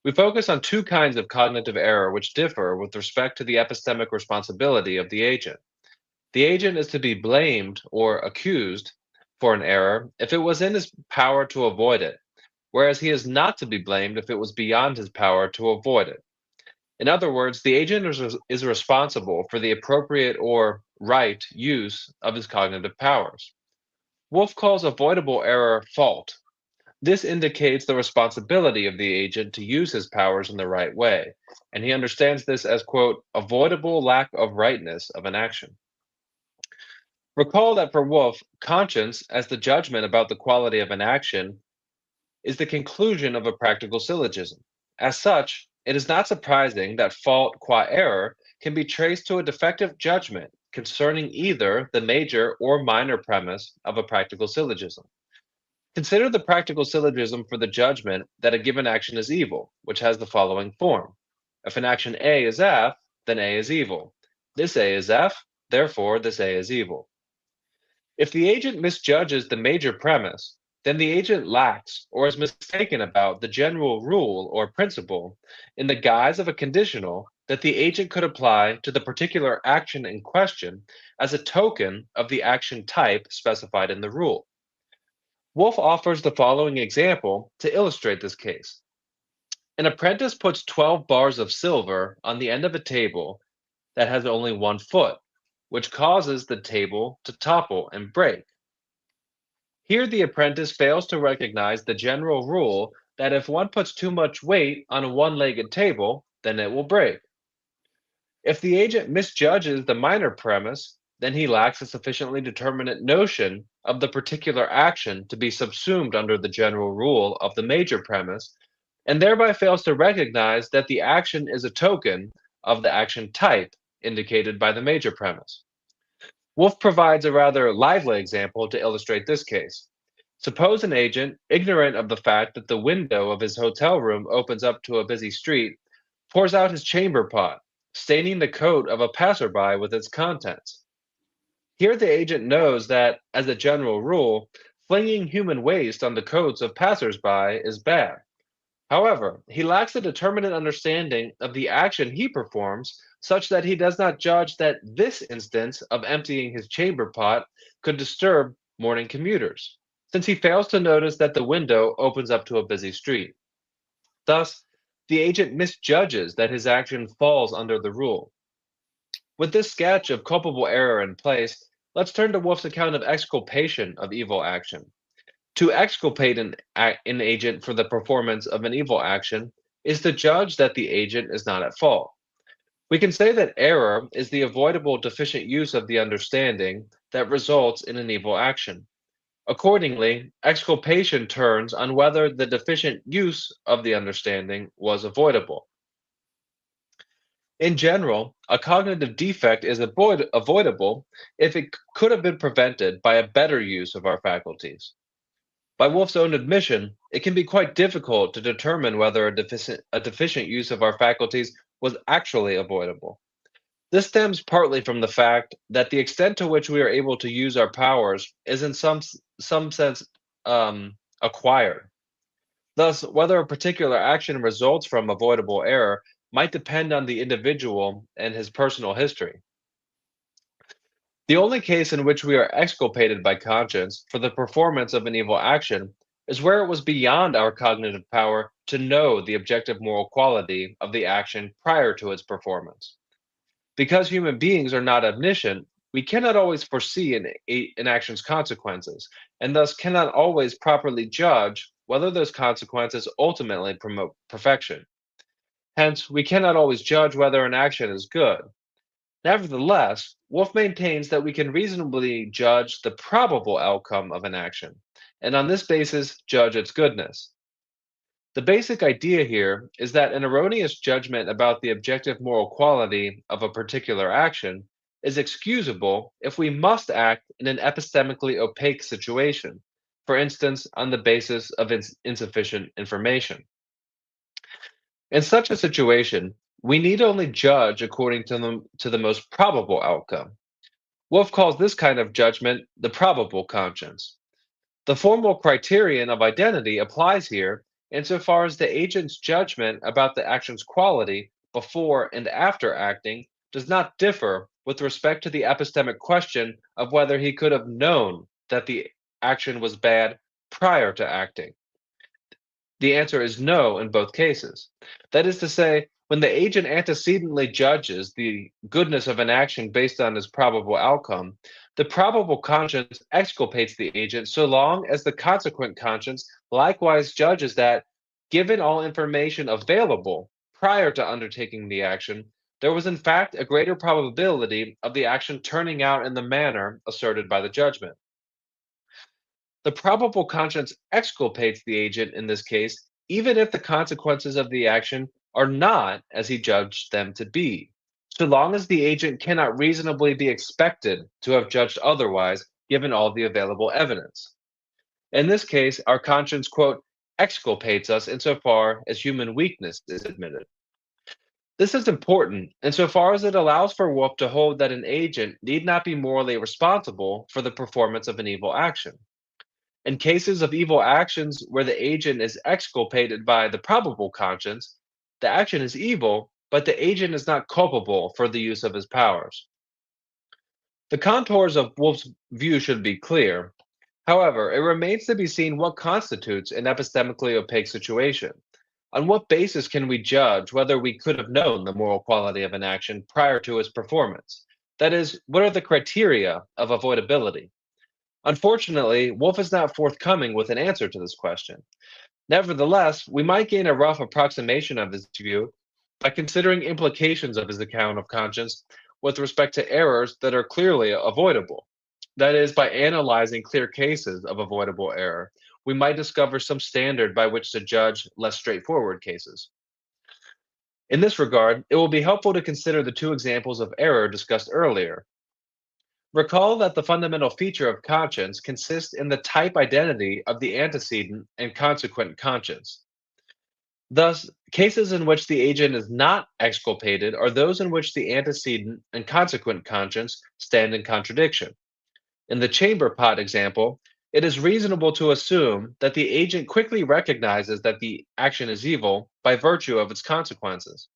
We focus on two kinds of cognitive error which differ with respect to the epistemic responsibility of the agent. The agent is to be blamed or accused for an error if it was in his power to avoid it, whereas he is not to be blamed if it was beyond his power to avoid it. In other words, the agent is responsible for the appropriate or right use of his cognitive powers. Wolff calls avoidable error fault. This indicates the responsibility of the agent to use his powers in the right way, and he understands this as, quote, avoidable lack of rightness of an action. Recall that for Wolff, conscience, as the judgment about the quality of an action, is the conclusion of a practical syllogism. As such, it is not surprising that fault qua error can be traced to a defective judgment concerning either the major or minor premise of a practical syllogism. Consider the practical syllogism for the judgment that a given action is evil, which has the following form. If an action A is F, then A is evil. This A is F, therefore this A is evil. If the agent misjudges the major premise, then the agent lacks or is mistaken about the general rule or principle in the guise of a conditional that the agent could apply to the particular action in question as a token of the action type specified in the rule. Wolff offers the following example to illustrate this case. An apprentice puts 12 bars of silver on the end of a table that has only 1 foot, which causes the table to topple and break. Here, the apprentice fails to recognize the general rule that if one puts too much weight on a one-legged table, then it will break. If the agent misjudges the minor premise, then he lacks a sufficiently determinate notion of the particular action to be subsumed under the general rule of the major premise, and thereby fails to recognize that the action is a token of the action type indicated by the major premise. Wolff provides a rather lively example to illustrate this case. Suppose an agent, ignorant of the fact that the window of his hotel room opens up to a busy street, pours out his chamber pot, staining the coat of a passerby with its contents. Here, the agent knows that, as a general rule, flinging human waste on the coats of passersby is bad. However, he lacks a determinate understanding of the action he performs, such that he does not judge that this instance of emptying his chamber pot could disturb morning commuters, since he fails to notice that the window opens up to a busy street. Thus, the agent misjudges that his action falls under the rule. With this sketch of culpable error in place, let's turn to Wolff's account of exculpation of evil action. To exculpate an agent for the performance of an evil action is to judge that the agent is not at fault. We can say that error is the avoidable deficient use of the understanding that results in an evil action. Accordingly, exculpation turns on whether the deficient use of the understanding was avoidable. In general, a cognitive defect is avoidable if it could have been prevented by a better use of our faculties. By Wolff's own admission, it can be quite difficult to determine whether a deficient use of our faculties was actually avoidable. This stems partly from the fact that the extent to which we are able to use our powers is in some sense acquired. Thus, whether a particular action results from avoidable error might depend on the individual and his personal history. The only case in which we are exculpated by conscience for the performance of an evil action is where it was beyond our cognitive power to know the objective moral quality of the action prior to its performance. Because human beings are not omniscient, we cannot always foresee an action's consequences, and thus cannot always properly judge whether those consequences ultimately promote perfection. Hence, we cannot always judge whether an action is good. Nevertheless, Wolff maintains that we can reasonably judge the probable outcome of an action, and on this basis, judge its goodness. The basic idea here is that an erroneous judgment about the objective moral quality of a particular action is excusable if we must act in an epistemically opaque situation, for instance, on the basis of insufficient information. In such a situation, we need only judge according to the most probable outcome. Wolff calls this kind of judgment the probable conscience. The formal criterion of identity applies here insofar as the agent's judgment about the action's quality before and after acting does not differ with respect to the epistemic question of whether he could have known that the action was bad prior to acting. The answer is no in both cases. That is to say, when the agent antecedently judges the goodness of an action based on its probable outcome, the probable conscience exculpates the agent so long as the consequent conscience likewise judges that, given all information available prior to undertaking the action, there was in fact a greater probability of the action turning out in the manner asserted by the judgment. The probable conscience exculpates the agent in this case, even if the consequences of the action are not as he judged them to be, so long as the agent cannot reasonably be expected to have judged otherwise, given all the available evidence. In this case, our conscience, quote, exculpates us insofar as human weakness is admitted. This is important insofar as it allows for Wolff to hold that an agent need not be morally responsible for the performance of an evil action. In cases of evil actions where the agent is exculpated by the probable conscience, the action is evil, but the agent is not culpable for the use of his powers. The contours of Wolff's view should be clear. However, it remains to be seen what constitutes an epistemically opaque situation. On what basis can we judge whether we could have known the moral quality of an action prior to its performance? That is, what are the criteria of avoidability? Unfortunately, Wolff is not forthcoming with an answer to this question. Nevertheless, we might gain a rough approximation of his view by considering implications of his account of conscience with respect to errors that are clearly avoidable. That is, by analyzing clear cases of avoidable error, we might discover some standard by which to judge less straightforward cases. In this regard, it will be helpful to consider the two examples of error discussed earlier. Recall that the fundamental feature of conscience consists in the type identity of the antecedent and consequent conscience. Thus, cases in which the agent is not exculpated are those in which the antecedent and consequent conscience stand in contradiction. In the chamber pot example, it is reasonable to assume that the agent quickly recognizes that the action is evil by virtue of its consequences.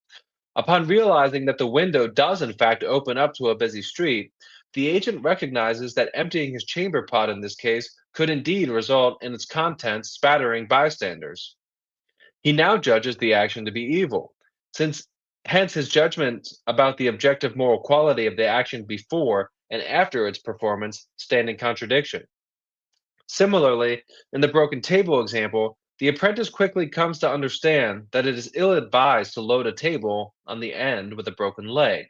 Upon realizing that the window does in fact open up to a busy street, the agent recognizes that emptying his chamber pot in this case could indeed result in its contents spattering bystanders. He now judges the action to be evil, since hence his judgment about the objective moral quality of the action before and after its performance stand in contradiction. Similarly, in the broken table example, the apprentice quickly comes to understand that it is ill-advised to load a table on the end with a broken leg.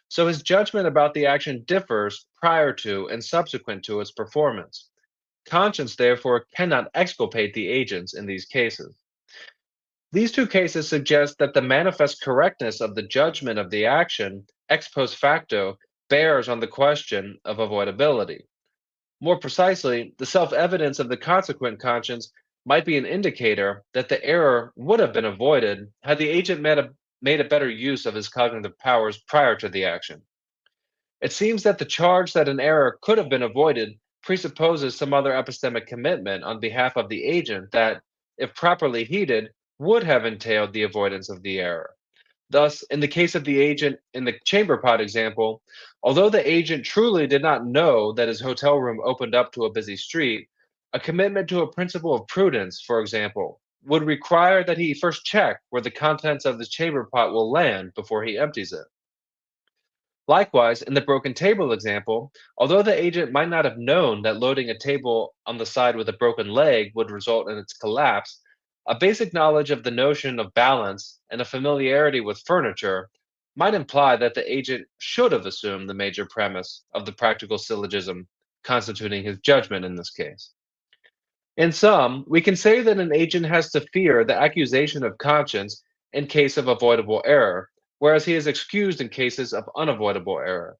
So his judgment about the action differs prior to and subsequent to its performance. Conscience, therefore, cannot exculpate the agents in these cases. These two cases suggest that the manifest correctness of the judgment of the action, ex post facto, bears on the question of avoidability. More precisely, the self-evidence of the consequent conscience might be an indicator that the error would have been avoided had the agent made a better use of his cognitive powers prior to the action. It seems that the charge that an error could have been avoided presupposes some other epistemic commitment on behalf of the agent that, if properly heeded, would have entailed the avoidance of the error. Thus, in the case of the agent in the chamber pot example, although the agent truly did not know that his hotel room opened up to a busy street, a commitment to a principle of prudence, for example, would require that he first check where the contents of the chamber pot will land before he empties it. Likewise, in the broken table example, although the agent might not have known that loading a table on the side with a broken leg would result in its collapse, a basic knowledge of the notion of balance and a familiarity with furniture might imply that the agent should have assumed the major premise of the practical syllogism constituting his judgment in this case. In sum, we can say that an agent has to fear the accusation of conscience in case of avoidable error, whereas he is excused in cases of unavoidable error.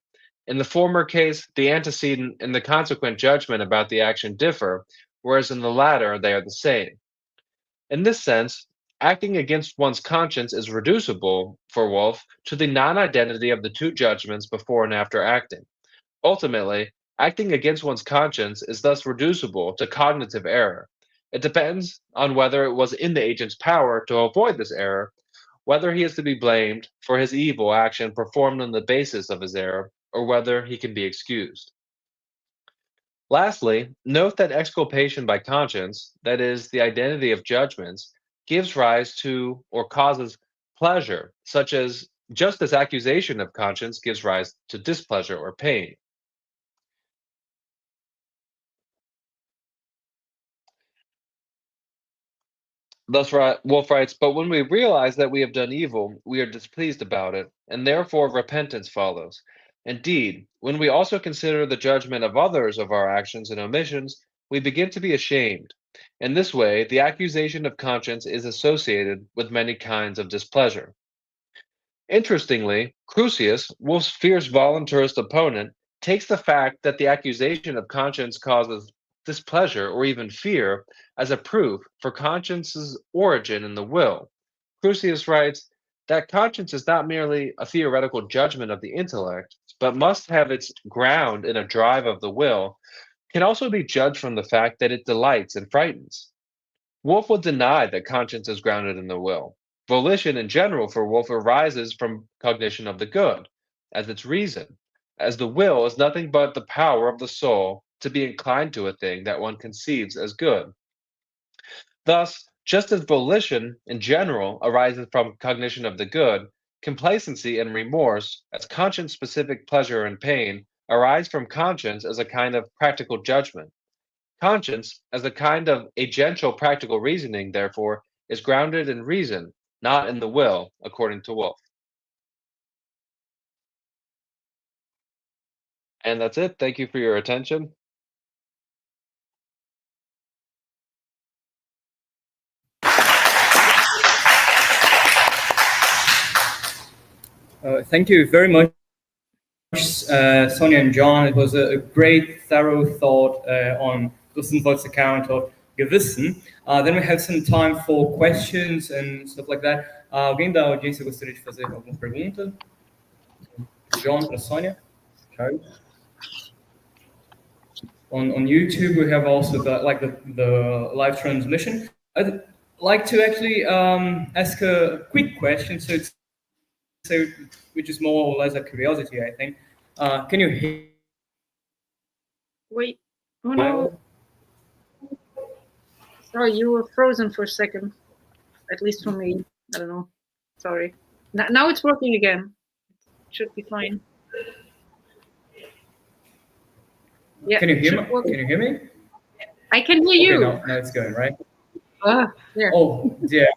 In the former case, the antecedent and the consequent judgment about the action differ, whereas in the latter, they are the same. In this sense, acting against one's conscience is reducible, for Wolff, to the non-identity of the two judgments before and after acting. Ultimately, acting against one's conscience is thus reducible to cognitive error. It depends on whether it was in the agent's power to avoid this error, whether he is to be blamed for his evil action performed on the basis of his error, or whether he can be excused. Lastly, note that exculpation by conscience, that is, the identity of judgments, gives rise to or causes pleasure, such as just as accusation of conscience gives rise to displeasure or pain. Thus, Wolff writes, but when we realize that we have done evil, we are displeased about it, and therefore repentance follows. Indeed, when we also consider the judgment of others of our actions and omissions, we begin to be ashamed. In this way, the accusation of conscience is associated with many kinds of displeasure. Interestingly, Crucius, Wolff's fierce voluntarist opponent, takes the fact that the accusation of conscience causes displeasure or even fear as a proof for conscience's origin in the will. Crucius writes that conscience is not merely a theoretical judgment of the intellect, but must have its ground in a drive of the will, can also be judged from the fact that it delights and frightens. Wolff would deny that conscience is grounded in the will. Volition in general for Wolff arises from cognition of the good, as its reason, as the will is nothing but the power of the soul to be inclined to a thing that one conceives as good. Thus, just as volition in general arises from cognition of the good, complacency and remorse, as conscience-specific pleasure and pain, arise from conscience as a kind of practical judgment. Conscience, as a kind of agential practical reasoning, therefore, is grounded in reason, not in the will, according to Wolff. And that's it. Thank you for your attention. Thank you very much, Sonia and John. It was a great, thorough thought on Wolff's account of Gewissen. Then we have some time for questions and stuff like that. Alguém da audiência gostaria de fazer alguma pergunta? John para Sonia? Charlie? on YouTube. We have also the live transmission. I'd like to actually ask a quick question, which is more or less a curiosity, I think. Can you hear? Wait. Oh no. Sorry, you were frozen for a second. At least for me. I don't know. Sorry. Now it's working again. Should be fine. Yeah. Can you hear me? Can you hear me? I can hear you. Okay, now it's going, right? Yeah. Oh, yeah.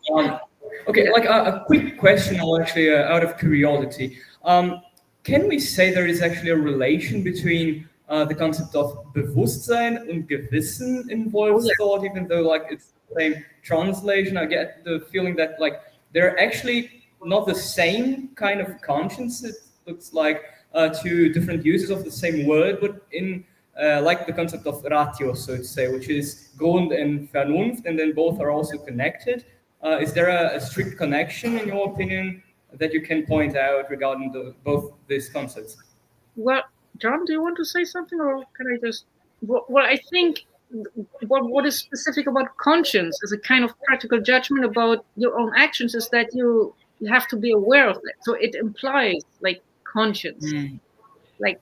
Okay, like a quick question, actually, out of curiosity. Can we say there is actually a relation between the concept of Bewusstsein and Gewissen in Wolff's thought, even though like it's the same translation? I get the feeling that like they're actually not the same kind of conscience. It looks like two different uses of the same word, but in like the concept of ratio, so to say, which is Grund and Vernunft, and then both are also connected. Is there a strict connection, in your opinion, that you can point out regarding both these concepts? Well, John, do you want to say something, or can I just? Well, I think what is specific about conscience as a kind of practical judgment about your own actions is that you have to be aware of that. So it implies like conscience, like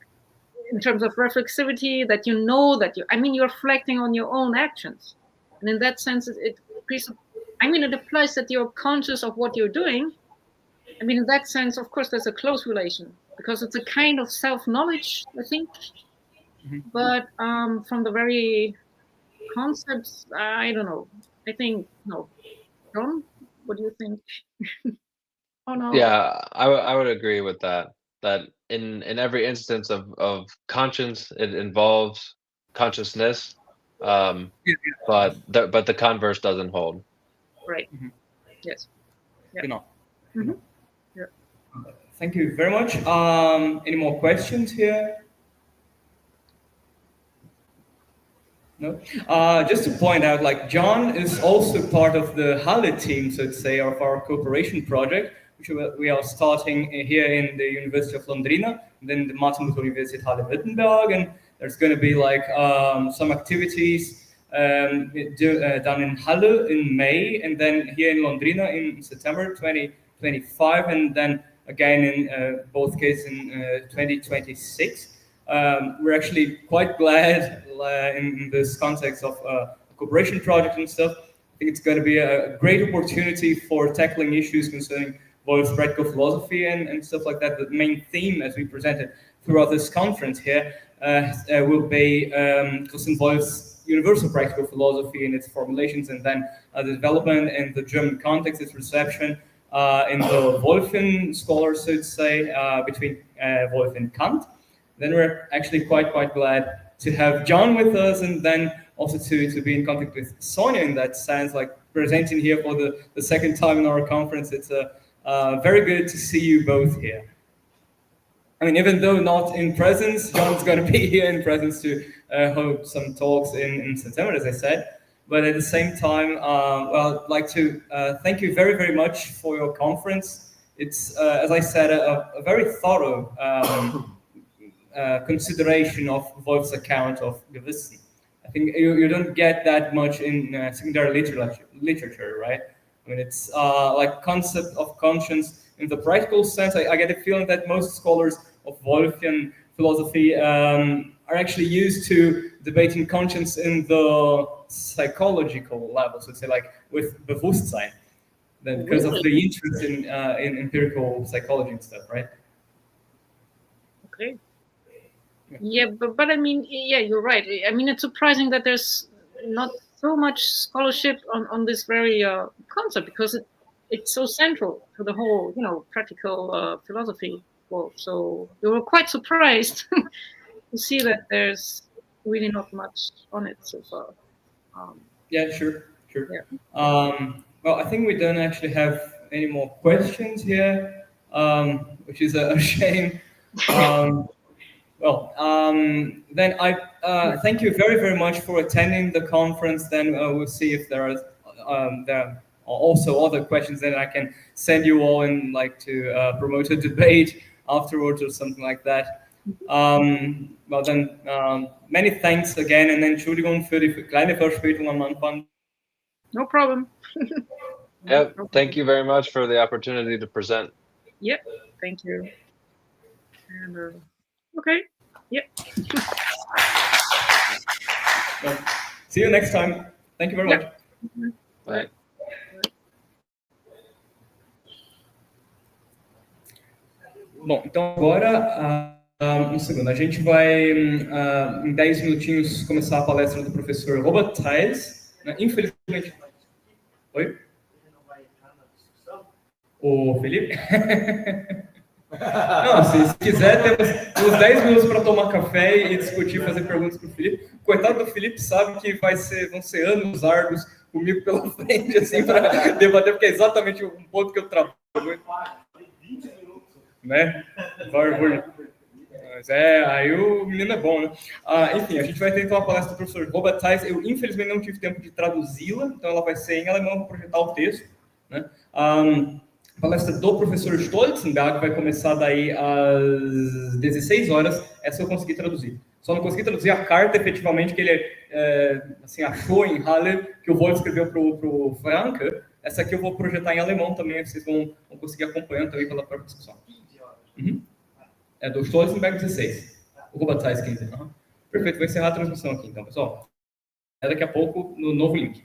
in terms of reflexivity, that you know that you're reflecting on your own actions, and in that sense, it applies that you're conscious of what you're doing. I mean, in that sense, of course, there's a close relation because it's a kind of self-knowledge, I think. But from the very concepts, I don't know. I think no. John, what do you think? Oh no. Yeah, I would agree with that. That in every instance of conscience, it involves consciousness, but the converse doesn't hold. Right. Yes. Yeah. Yeah. Thank you very much. Any more questions here? No. Just to point out, like John is also part of the Halle team, so to say, of our cooperation project, which we are starting here in the University of Londrina, then the Martin Luther University Halle-Wittenberg, and there's going to be like some activities done in Halle in May, and then here in Londrina in September 2025, and then again in both cases in 2026. We're actually quite glad in this context of a cooperation project and stuff. I think it's going to be a great opportunity for tackling issues concerning Wolff's practical philosophy and stuff like that. The main theme, as we presented throughout this conference here, will be Christian Wolff's universal practical philosophy and its formulations, and then the development in the German context, its reception in the Wolffian scholars, so to say, between Wolff and Kant. Then we're actually quite glad to have John with us, and then also to be in contact with Sonia in that sense, like presenting here for the second time in our conference. It's very good to see you both here. I mean, even though not in presence, John's going to be here in presence to hold some talks in September, as I said. But at the same time, well, I'd like to thank you very much for your conference. It's, as I said, a very thorough consideration of Wolff's account of Gewissen. I think you don't get that much in secondary literature, right? I mean, it's like concept of conscience in the practical sense. I get a feeling that most scholars of Wolffian philosophy are actually used to debating conscience in the psychological level, so to say, like with Bewusstsein, then because of the interest in empirical psychology and stuff, right? Okay. Yeah, but I mean, yeah, you're right. I mean, it's surprising that there's not so much scholarship on this very concept, because it's so central to the whole, practical philosophy. Well, so we were quite surprised to see that there's really not much on it so far. Yeah, sure. Yeah. Well, I think we don't actually have any more questions here, which is a shame. Then I thank you very much for attending the conference. Then we'll see if there are also other questions that I can send you all and like to promote a debate afterwards or something like that. Well then, many thanks again, and Entschuldigung für die kleine Verspätung am Anfang. No problem. Yep. Thank you very much for the opportunity to present. Yep. Thank you. And okay. Yep. Well, see you next time. Thank you very much. Bye. Bom, então agora, um segundo, a gente vai, em 10 minutinhos, começar a palestra do professor Robert Theis, né? Infelizmente... Oi? O Felipe? Não, se quiser, temos uns 10 minutos para tomar café e discutir, fazer perguntas para o Felipe. Coitado do Felipe, sabe que vão ser anos árduos comigo pela frente, assim, para debater, porque é exatamente um ponto que eu trabalho. Né? Mas aí o menino é bom, né? Enfim, a gente vai ter então a palestra do professor Robert Theis. Eu, infelizmente, não tive tempo de traduzi-la, então ela vai ser em alemão, vou projetar o texto, né? A palestra do professor Stolzenberg vai começar daí às 16 horas. Essa eu consegui traduzir. Só não consegui traduzir a carta, efetivamente, que ele assim, achou em Halle, que o Wolff escreveu para o Franke. Essa aqui eu vou projetar em alemão também, vocês vão conseguir acompanhar também pela própria discussão. Uhum. É do Stolzenberg 16. O Robert Theis 15. Uhum. Perfeito, vou encerrar a transmissão aqui, então, pessoal. Daqui a pouco no novo link.